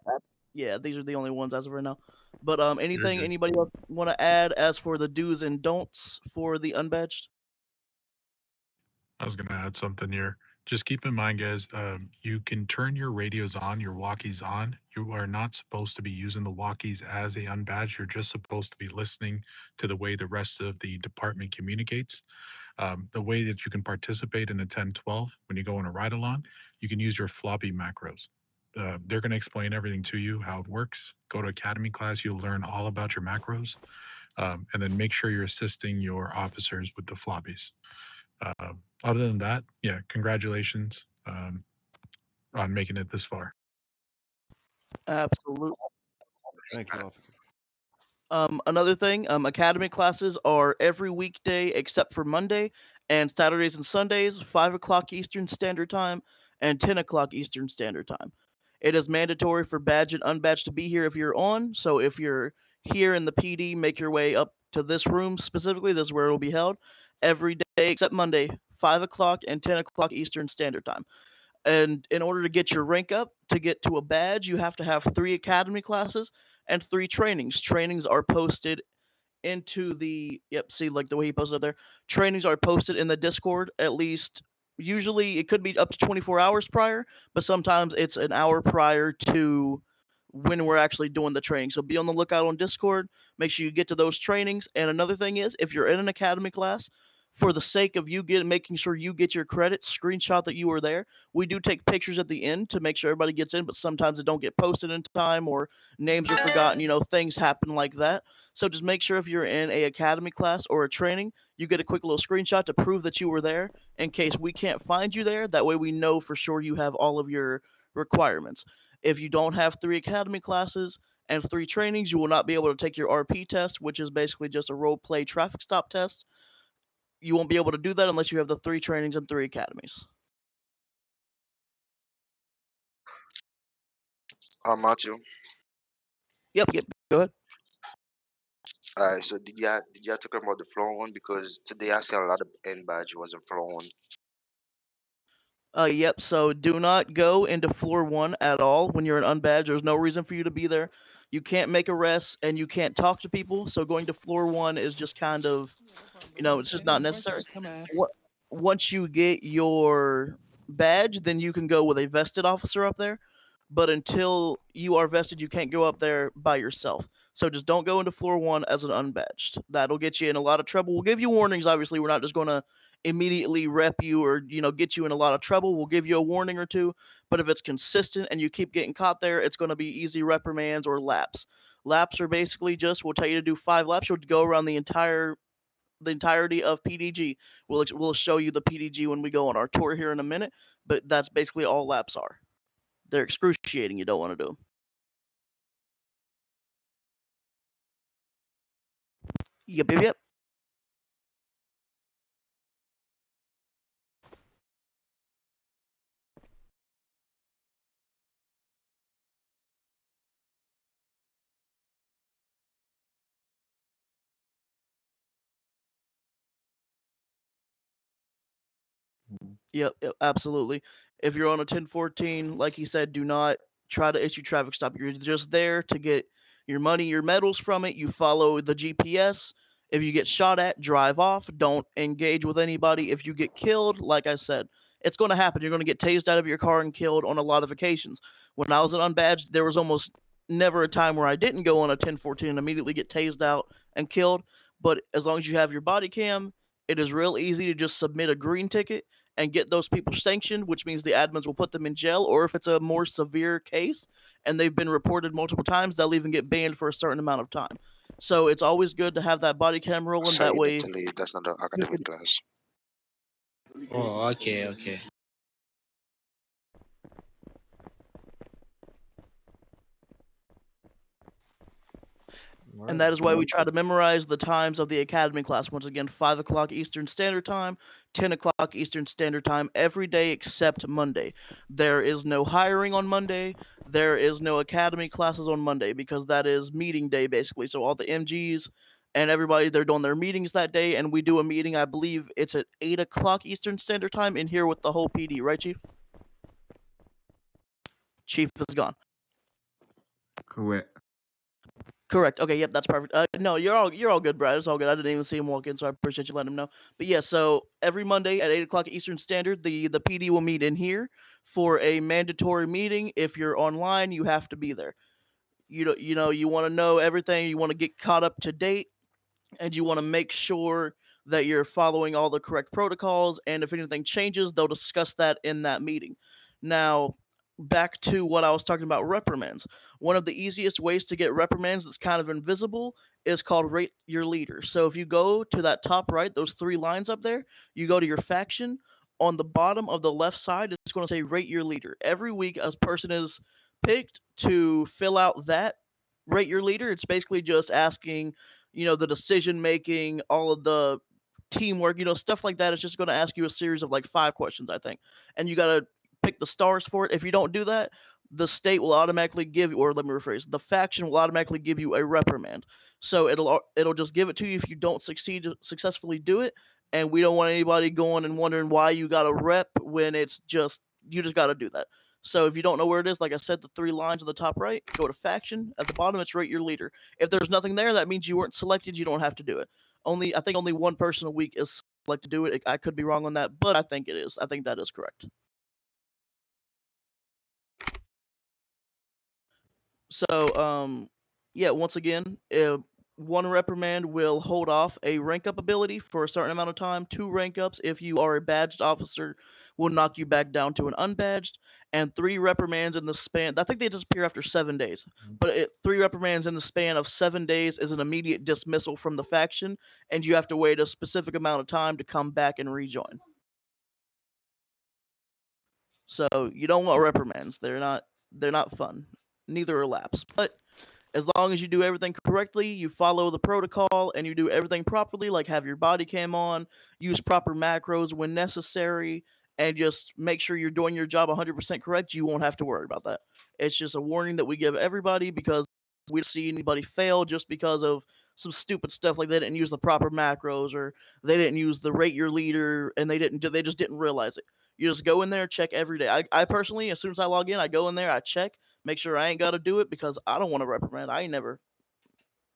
yeah, these are the only ones as of right now. But You're anything good. anybody else want to add as for the do's and don'ts for the unbadged? I was going to add something here. Just keep in mind, guys, you can turn your radios on, your walkies on. You are not supposed to be using the walkies as a unbadged. You're just supposed to be listening to the way the rest of the department communicates. The way that you can participate in a 1012 when you go on a ride along, you can use your floppy macros. They're going to explain everything to you, how it works. Go to academy class, you'll learn all about your macros. And then make sure you're assisting your officers with the floppies. Other than that, yeah, congratulations on making it this far. Absolutely. Thank you, officer. Another thing, academy classes are every weekday except for Monday, and Saturdays and Sundays, 5 o'clock Eastern Standard Time and 10 o'clock Eastern Standard Time. It is mandatory for badge and unbadged to be here if you're on. So if you're here in the PD, make your way up to this room specifically. This is where it will be held every day except Monday, 5 o'clock and 10 o'clock Eastern Standard Time. And in order to get your rank up to get to a badge, you have to have 3 academy classes and 3 trainings. Trainings are posted into the see, like the way he posted up there. Trainings are posted in the Discord at least. Usually it could be up to 24 hours prior, but sometimes it's an hour prior to when we're actually doing the training. So be on the lookout on Discord. Make sure you get to those trainings. And another thing is, if you're in an academy class, for the sake of making sure you get your credits, screenshot that you were there. We do take pictures at the end to make sure everybody gets in, but sometimes it don't get posted in time or names are forgotten. Things happen like that. So just make sure if you're in a academy class or a training, you get a quick little screenshot to prove that you were there in case we can't find you there. That way we know for sure you have all of your requirements. If you don't have 3 academy classes and 3 trainings, you will not be able to take your RP test, which is basically just a role play traffic stop test. You won't be able to do that unless you have the 3 trainings and 3 academies. Matthew. Yep, go ahead. Alright, so did y'all talk about the floor one? Because today I see a lot of N badge was in floor one. Yep. So do not go into floor 1 at all when you're an unbadged. There's no reason for you to be there. You can't make arrests and you can't talk to people. So going to floor 1 is just kind of, it's just not necessary. Once you get your badge, then you can go with a vested officer up there. But until you are vested, you can't go up there by yourself. So just don't go into floor 1 as an unbadged. That'll get you in a lot of trouble. We'll give you warnings. Obviously, we're not just going to immediately rep you or get you in a lot of trouble. We'll give you a warning or two. But if it's consistent and you keep getting caught there, it's going to be easy reprimands or laps. Laps are basically just, we'll tell you to do 5 laps. You'll go around the entirety of PDG. We'll show you the PDG when we go on our tour here in a minute, but that's basically all laps are. They're excruciating. You don't want to do them. Yep. Yep, absolutely. If you're on a 1014, like he said, do not try to issue traffic stop. You're just there to get your money, your medals from it. You follow the GPS. If you get shot at, drive off. Don't engage with anybody. If you get killed, like I said, it's going to happen. You're going to get tased out of your car and killed on a lot of occasions. When I was an unbadged, there was almost never a time where I didn't go on a 1014 and immediately get tased out and killed. But as long as you have your body cam, it is real easy to just submit a green ticket and get those people sanctioned, which means the admins will put them in jail, or if it's a more severe case and they've been reported multiple times, they'll even get banned for a certain amount of time. So it's always good to have that body cam rolling. So That you need way, to leave. That's not the academic class. Oh, okay. and that is why we try to memorize the times of the academy class. Once again, 5 o'clock Eastern Standard Time, 10 o'clock Eastern Standard Time, every day except Monday. There is no hiring on Monday. There is no academy classes on Monday because that is meeting day, basically. So all the MGs and everybody, they're doing their meetings that day, and we do a meeting, I believe it's at 8 o'clock Eastern Standard Time in here with the whole PD, right, Chief? Chief is gone. Correct. Correct. Okay. Yep. That's perfect. No, you're all good, Brad. It's all good. I didn't even see him walk in, so I appreciate you letting him know. But yeah, so every Monday at 8 o'clock Eastern Standard, the PD will meet in here for a mandatory meeting. If you're online, you have to be there. You want to know everything. You want to get caught up to date, and you want to make sure that you're following all the correct protocols. And if anything changes, they'll discuss that in that meeting. Now, back to what I was talking about reprimands. One of the easiest ways to get reprimands that's kind of invisible is called rate your leader. So if you go to that top right, those three lines up there, you go to your faction. On the bottom of the left side, it's going to say rate your leader. Every week, a person is picked to fill out that rate your leader. It's basically just asking, the decision making, all of the teamwork, stuff like that. It's just going to ask you a series of like 5 questions, I think, and you got to pick the stars for it. If you don't do that, the state will automatically give you, or let me rephrase, the faction will automatically give you a reprimand. So it'll just give it to you if you don't successfully do it, and we don't want anybody going and wondering why you got a rep when it's just you just got to do that. So if you don't know where it is, like I said, the three lines on the top right, go to faction. At the bottom, it's rate your leader. If there's nothing there, that means you weren't selected. You don't have to do it. I think only one person a week is selected to do it. I could be wrong on that, but I think it is. I think that is correct. So, yeah, once again, one reprimand will hold off a rank up ability for a certain amount of time. Two rank ups, if you are a badged officer, will knock you back down to an unbadged. And three reprimands in the span, I think they disappear after 7 days, but three reprimands in the span of 7 days is an immediate dismissal from the faction, and you have to wait a specific amount of time to come back and rejoin. So you don't want reprimands. They're not fun. Neither are laps. But as long as you do everything correctly, you follow the protocol, and you do everything properly, like have your body cam on, use proper macros when necessary, and just make sure you're doing your job 100% correct, you won't have to worry about that. It's just a warning that we give everybody because we don't see anybody fail just because of some stupid stuff like they didn't use the proper macros, or they didn't use the rate your leader, and they just didn't realize it. You just go in there, check every day. I personally, as soon as I log in, I go in there, I check, make sure I ain't got to do it because I don't want to reprimand. I ain't never.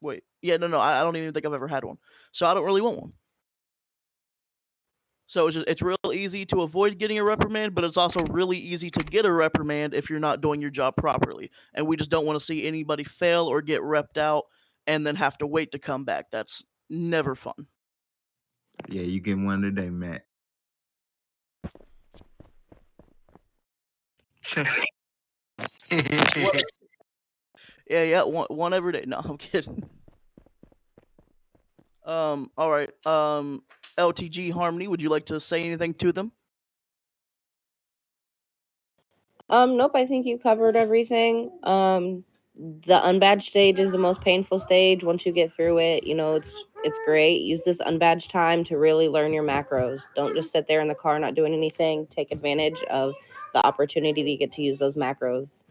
Wait. Yeah, no, no. I don't even think I've ever had one. So I don't really want one. So it's real easy to avoid getting a reprimand, but it's also really easy to get a reprimand if you're not doing your job properly. And we just don't want to see anybody fail or get repped out and then have to wait to come back. That's never fun. Yeah, you get one today, Matt. What? Yeah, one every day. No, I'm kidding. All right. LTG Harmony, would you like to say anything to them? Nope, I think you covered everything. The unbadged stage is the most painful stage. Once you get through it, it's great. Use this unbadged time to really learn your macros. Don't just sit there in the car not doing anything. Take advantage of the opportunity to get to use those macros.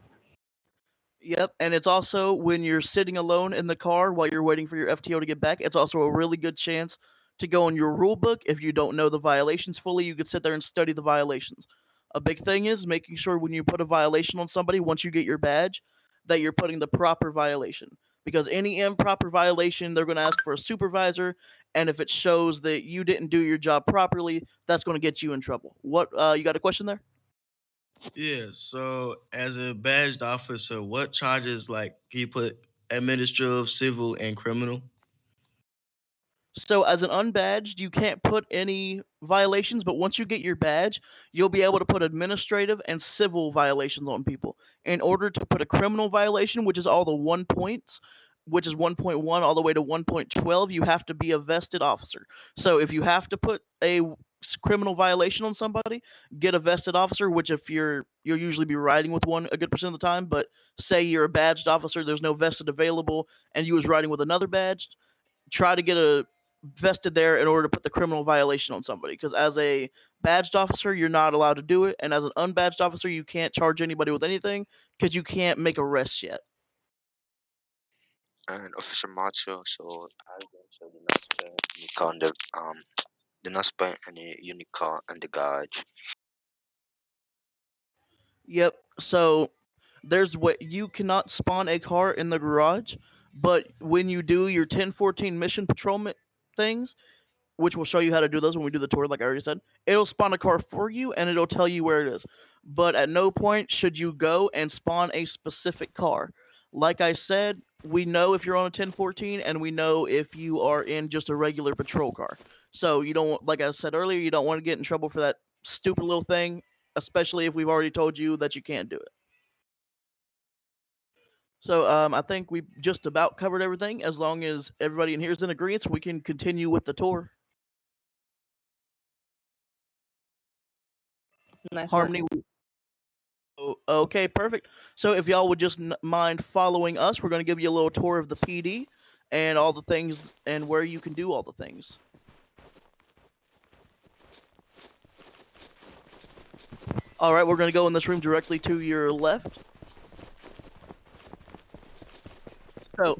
Yep, and it's also when you're sitting alone in the car while you're waiting for your FTO to get back, it's also a really good chance to go in your rule book. If you don't know the violations fully, you could sit there and study the violations. A big thing is making sure when you put a violation on somebody, once you get your badge, that you're putting the proper violation. Because any improper violation, they're going to ask for a supervisor, and if it shows that you didn't do your job properly, that's going to get you in trouble. What, you got a question there? Yeah, so as a badged officer, what charges like can you put administrative, civil, and criminal? So as an unbadged, you can't put any violations, but once you get your badge, you'll be able to put administrative and civil violations on people. In order to put a criminal violation, which is all the 1 points, which is 1.1 all the way to 1.12, you have to be a vested officer. So if you have to put a criminal violation on somebody, get a vested officer, which if you'll usually be riding with one a good percent of the time, but say you're a badged officer, there's no vested available, and you was riding with another badged, try to get a vested there in order to put the criminal violation on somebody. Because as a badged officer, you're not allowed to do it, and as an unbadged officer, you can't charge anybody with anything because you can't make arrests yet. And Officer Macho, so I so do not spend any car on the do not spend any unique car on the garage. Yep. So there's what you cannot spawn a car in the garage, but when you do your 1014 mission patrolment things, which will show you how to do those when we do the tour, like I already said. It'll spawn a car for you and it'll tell you where it is. But at no point should you go and spawn a specific car. Like I said, we know if you're on a 1014 and we know if you are in just a regular patrol car. So you don't, like I said earlier, you don't want to get in trouble for that stupid little thing, especially if we've already told you that you can't do it. So I think we just about covered everything. As long as everybody in here is in agreement, we can continue with the tour. Nice work. Harmony. Okay, perfect. So if y'all would just mind following us, we're going to give you a little tour of the PD and all the things and where you can do all the things. All right, we're going to go in this room directly to your left. So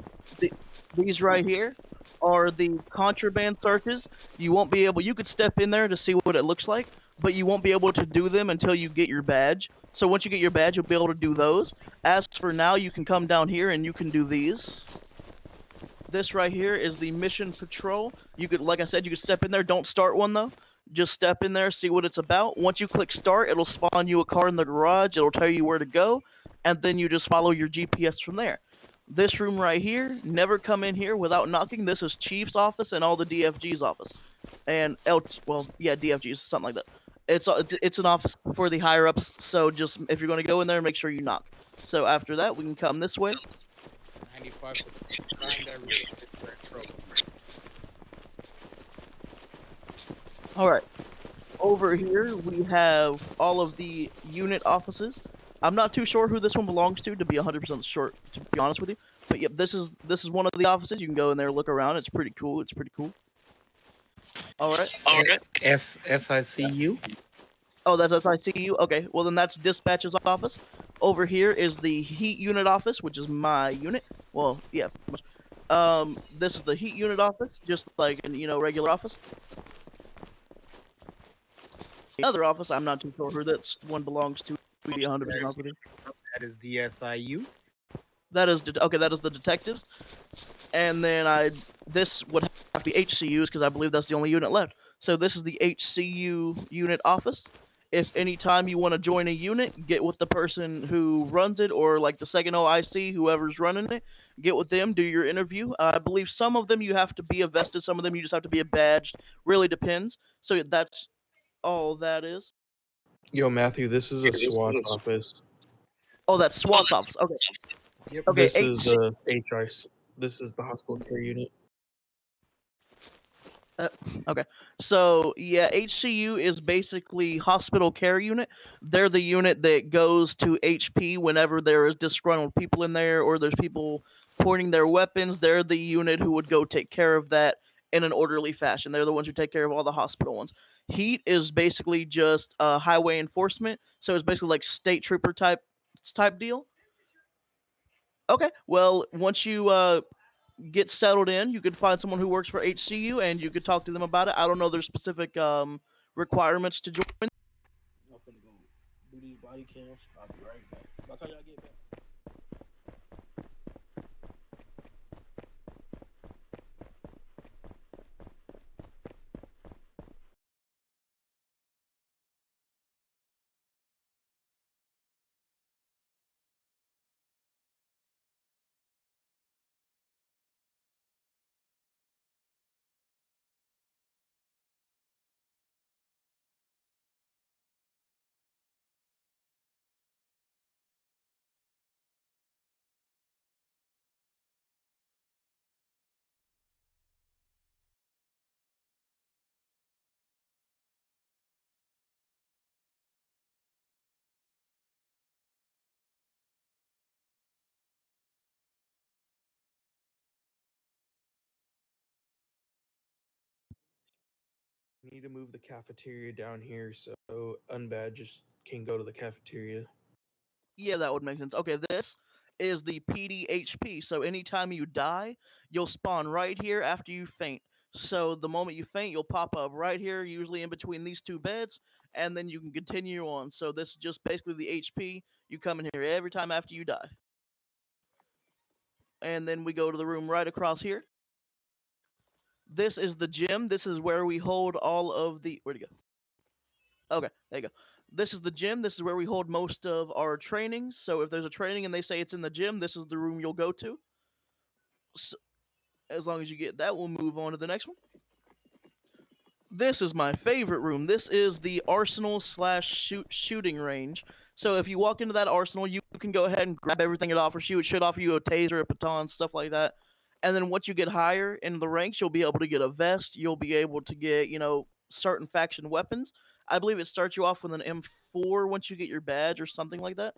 these right here are the contraband searches. You won't be able, you could step in there to see what it looks like, but you won't be able to do them until you get your badge. So once you get your badge, you'll be able to do those. As for now, you can come down here and you can do these. This right here is the mission patrol. You could, like I said, you could step in there. Don't start one though. Just step in there, see what it's about. Once you click start, it'll spawn you a car in the garage. It'll tell you where to go, and then you just follow your GPS from there. This room right here, never come in here without knocking. This is Chief's office and all the DFG's office. And DFG's, something like that. It's an office for the higher ups, so just if you're going to go in there, make sure you knock. So after that, we can come this way. 95% crime that real estate for trouble. All right. Over here, we have all of the unit offices. I'm not too sure who this one belongs to be 100% sure, to be honest with you. But yep, this is one of the offices. You can go in there, look around. It's pretty cool. It's pretty cool. All right. SICU? Oh, that's SICU? Okay, well then that's dispatch's office. Over here is the heat unit office, which is my unit. Well, yeah, pretty much. This is the heat unit office, just like an, regular office. Another office, I'm not too sure who that one belongs to be 100% honest with you. That is the SIU? That is, okay, that is the detectives. And then this would have to be HCUs, because I believe that's the only unit left. So this is the HCU unit office. If any time you want to join a unit, get with the person who runs it, or like the second OIC, whoever's running it, get with them, do your interview. I believe some of them you have to be a vested, some of them you just have to be a badged. Really depends. So that's all that is. Yo, Matthew, this is a SWAT office. Oh, that's SWAT's office. Okay. Yep. Okay. This is HIC. This is the hospital care unit. Okay, so yeah, HCU is basically hospital care unit. They're the unit that goes to HP whenever there is disgruntled people in there or there's people pointing their weapons. They're the unit who would go take care of that in an orderly fashion. They're the ones who take care of all the hospital ones. Heat is basically just highway enforcement, so it's basically like state trooper type deal. Okay, well, once you get settled in, you could find someone who works for HCU and you could talk to them about it. I don't know their specific requirements to join. I'm finna go do these body cams. I'll be right back. By the time y'all get back. We need to move the cafeteria down here so unbadged can go to the cafeteria. Yeah, that would make sense. Okay, this is the PDHP. So anytime you die, you'll spawn right here after you faint. So the moment you faint, you'll pop up right here, usually in between these two beds, and then you can continue on. So this is just basically the HP. You come in here every time after you die. And then we go to the room right across here. This is the gym. This is where we hold all of the... Where'd it go? Okay, there you go. This is the gym. This is where we hold most of our trainings. So if there's a training and they say it's in the gym, this is the room you'll go to. So, as long as you get that, we'll move on to the next one. This is my favorite room. This is the arsenal / shooting range. So if you walk into that arsenal, you can go ahead and grab everything it offers you. It should offer you a taser, a baton, stuff like that. And then once you get higher in the ranks, you'll be able to get a vest. You'll be able to get, certain faction weapons. I believe it starts you off with an M4 once you get your badge or something like that.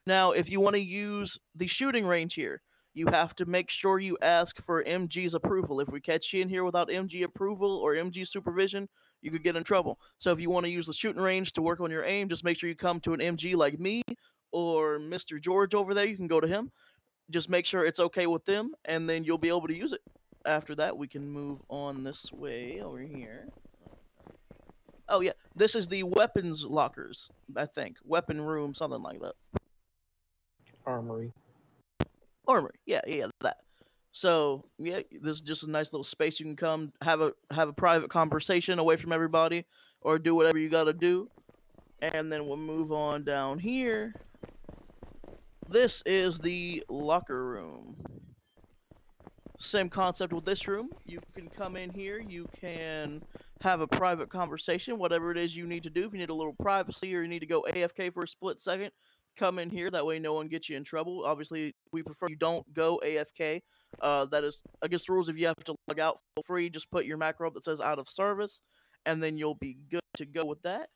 Now, if you want to use the shooting range here, you have to make sure you ask for MG's approval. If we catch you in here without MG approval or MG supervision, you could get in trouble. So if you want to use the shooting range to work on your aim, just make sure you come to an MG like me or Mr. George over there. You can go to him. Just make sure it's okay with them, and then you'll be able to use it. After that, we can move on this way over here. Oh yeah, this is the weapons lockers, I think. Weapon room, something like that. Armory. Armory, yeah, that. So yeah, this is just a nice little space you can come have a private conversation away from everybody, or do whatever you got to do, and then we'll move on down here. This is the locker room. Same concept with this room. You can come in here, you can have a private conversation, whatever it is you need to do. If you need a little privacy or you need to go AFK for a split second, come in here. That way no one gets you in trouble. Obviously, we prefer you don't go AFK. That is against the rules. If you have to log out for free, just put your macro up that says out of service, and then you'll be good to go with that.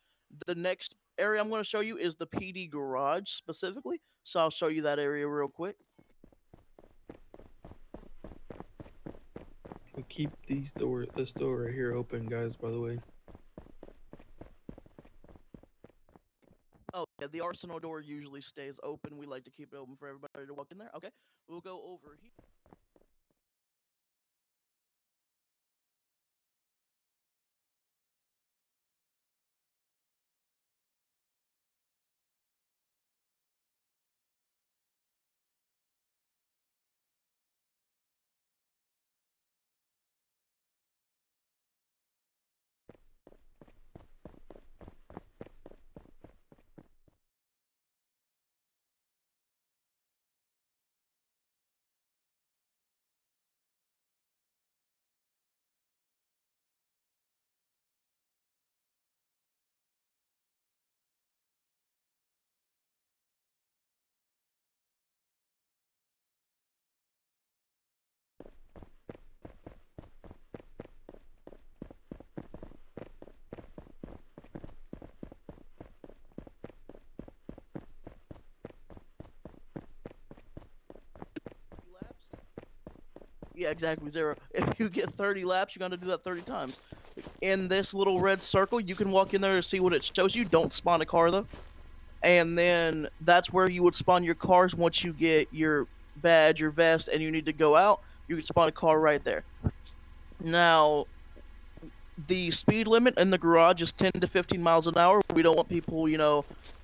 The next area I'm going to show you is the PD garage specifically. So I'll show you that area real quick. We keep this door right here open, guys, by the way. Oh, yeah, the arsenal door usually stays open. We like to keep it open for everybody to walk in there. Okay, we'll go over here. Yeah, exactly, 0. If you get 30 laps, you're going to do that 30 times. In this little red circle, you can walk in there to see what it shows you. Don't spawn a car, though. And then that's where you would spawn your cars once you get your badge, your vest, and you need to go out. You can spawn a car right there. Now, the speed limit in the garage is 10 to 15 miles an hour. We don't want people,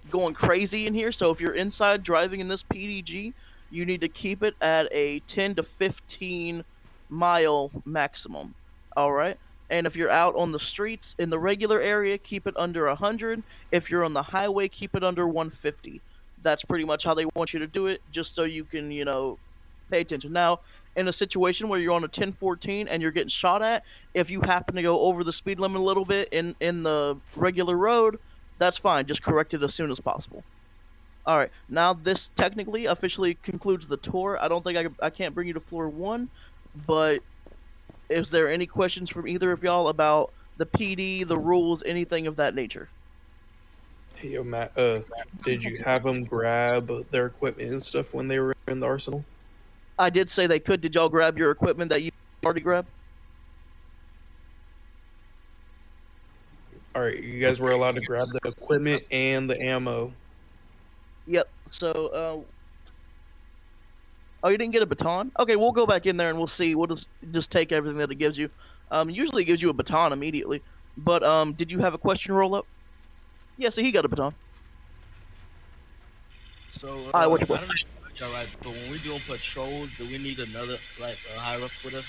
going crazy in here. So if you're inside driving in this PDG, you need to keep it at a 10 to 15 mile maximum. All right. And if you're out on the streets in the regular area, keep it under 100. If you're on the highway, keep it under 150. That's pretty much how they want you to do it, just so you can, pay attention. Now, in a situation where you're on a 1014 and you're getting shot at, if you happen to go over the speed limit a little bit in the regular road, that's fine. Just correct it as soon as possible. All right, now this technically officially concludes the tour. I don't think I can't bring you to floor 1, but is there any questions from either of y'all about the PD, the rules, anything of that nature? Hey, yo, Matt, did you have them grab their equipment and stuff when they were in the arsenal? I did say they could. Did y'all grab your equipment that you already grabbed? All right, you guys were allowed to grab the equipment and the ammo. Yep. So, oh, you didn't get a baton? Okay, we'll go back in there and we'll see. We'll just take everything that it gives you. Usually it gives you a baton immediately. But did you have a question roll up? Yeah, so he got a baton. So, All right, what's your I don't know, all right, but when we're doing patrols, do we need another, higher up with us?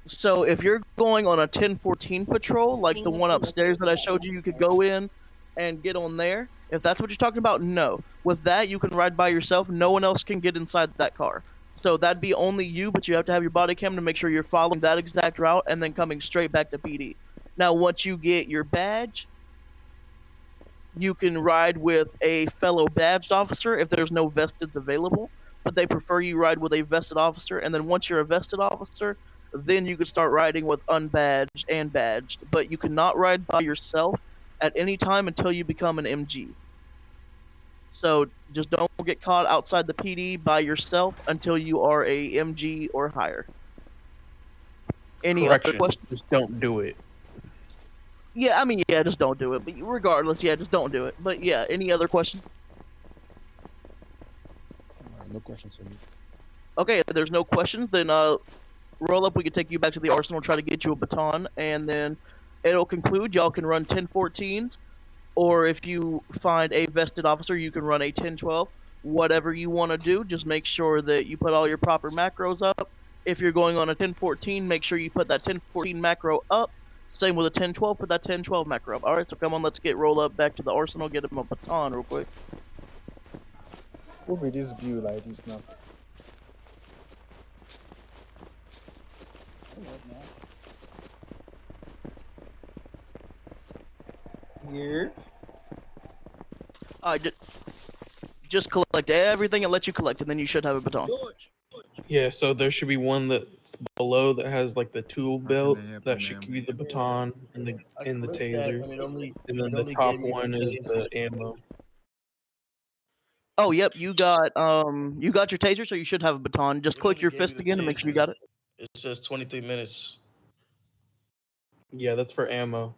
So if you're going on a 1014 patrol, like the one upstairs that I showed you, you could go in and get on there. If that's what you're talking about, no. With that, you can ride by yourself. No one else can get inside that car. So that'd be only you, but you have to have your body cam to make sure you're following that exact route and then coming straight back to PD. Now, once you get your badge, you can ride with a fellow badged officer if there's no vesteds available, but they prefer you ride with a vested officer. And then once you're a vested officer, then you can start riding with unbadged and badged. But you cannot ride by yourself at any time until you become an MG. So just don't get caught outside the PD by yourself until you are a MG or higher. Any other Correction. questions? Just don't do it. Yeah, I mean, yeah, just don't do it. But regardless, yeah, just don't do it. But yeah, any other questions? No questions for me. Okay, if there's no questions, then roll up. We can take you back to the arsenal, try to get you a baton, and then it'll conclude. Y'all can run 10-14s, or if you find a vested officer, you can run a 10-12. Whatever you want to do, just make sure that you put all your proper macros up. If you're going on a 10-14, make sure you put that 10-14 macro up. Same with a 10-12, put that 10-12 macro up. All right, so come on, let's get roll up back to the arsenal, get him a baton real quick. Who be this view like this now? Here. Just collect everything and let you collect, and then you should have a baton. Yeah, so there should be one that's below that has like the tool belt that should give you the baton and the taser, and then the top one is the ammo. Oh, yep, you got your taser, so you should have a baton. Just click your fist again to make sure you got it. It says 23 minutes. Yeah, that's for ammo.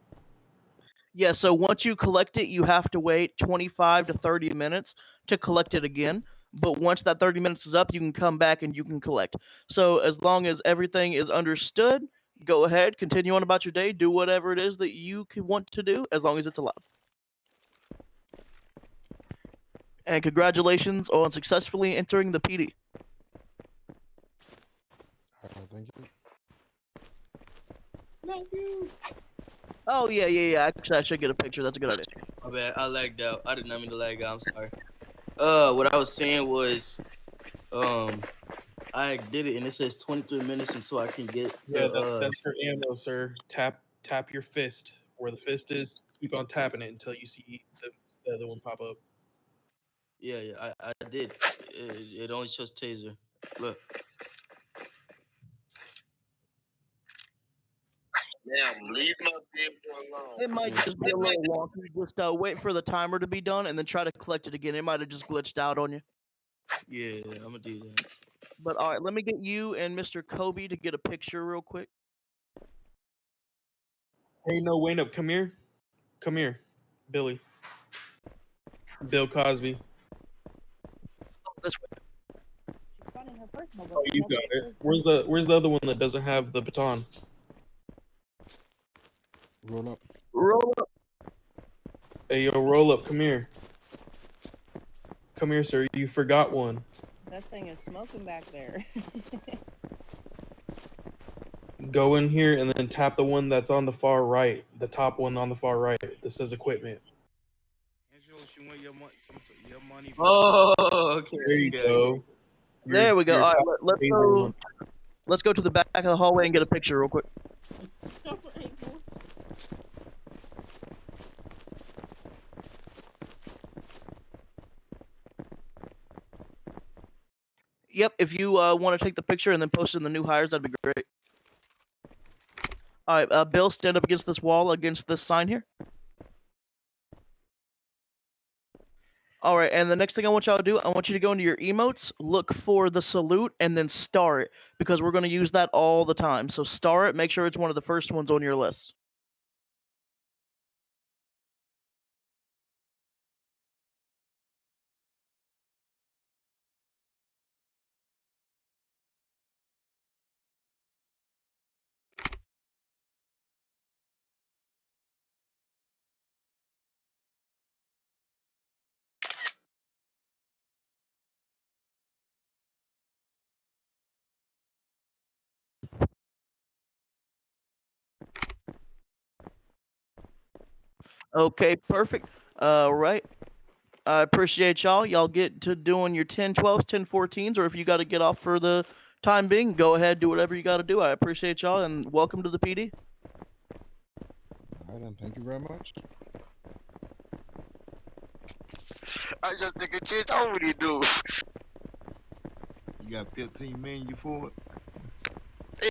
Yeah, so once you collect it, you have to wait 25 to 30 minutes to collect it again. But once that 30 minutes is up, you can come back and you can collect. So as long as everything is understood, go ahead, continue on about your day, do whatever it is that you want to do, as long as it's allowed. And congratulations on successfully entering the PD. Thank you. Thank you. Oh, yeah. Actually, I should get a picture. That's a good idea. My bad. I lagged out. I did not mean to lag out. I'm sorry. What I was saying was, I did it and it says 23 minutes until I can get. Yeah, that's for ammo, sir. Tap your fist where the fist is. Keep on tapping it until you see the other one pop up. Yeah, I did. It only shows taser. Look. Damn, leave my vehicle alone. It might just be a little wonky. Just wait for the timer to be done and then try to collect it again. It might have just glitched out on you. Yeah, I'm gonna do that. But all right, let me get you and Mr. Kobe to get a picture real quick. Hey, no, wait up. Come here. Come here. Billy. Bill Cosby. This way. Oh, you got it. Where's the other one that doesn't have the baton? Roll up. Roll up. Hey, yo, roll up. Come here. Come here, sir. You forgot one. That thing is smoking back there. Go in here and then tap the one that's on the far right. The top one on the far right that says equipment. Your money. Oh, okay. There you go. There we go. All right, let's go to the back of the hallway and get a picture real quick. Yep, if you want to take the picture and then post it in the new hires, that'd be great. All right, Bill, stand up against this wall, against this sign here. All right, and the next thing I want y'all to do, I want you to go into your emotes, look for the salute, and then star it, because we're going to use that all the time. So star it, make sure it's one of the first ones on your list. Okay, perfect. Right. I appreciate y'all. Y'all get to doing your 10-12s, 10-14s, or if you got to get off for the time being, go ahead, do whatever you got to do. I appreciate y'all, and welcome to the PD. All right, then. Thank you very much. I just take a chance. I already do. You got 15 million for it?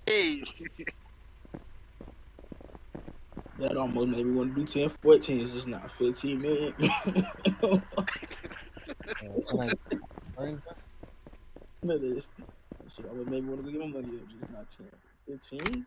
Hey. That almost made me want to do 10, 14. It's just not 15 million. Can I No, that shit almost made me want to go get my money up. Just not 10. 15?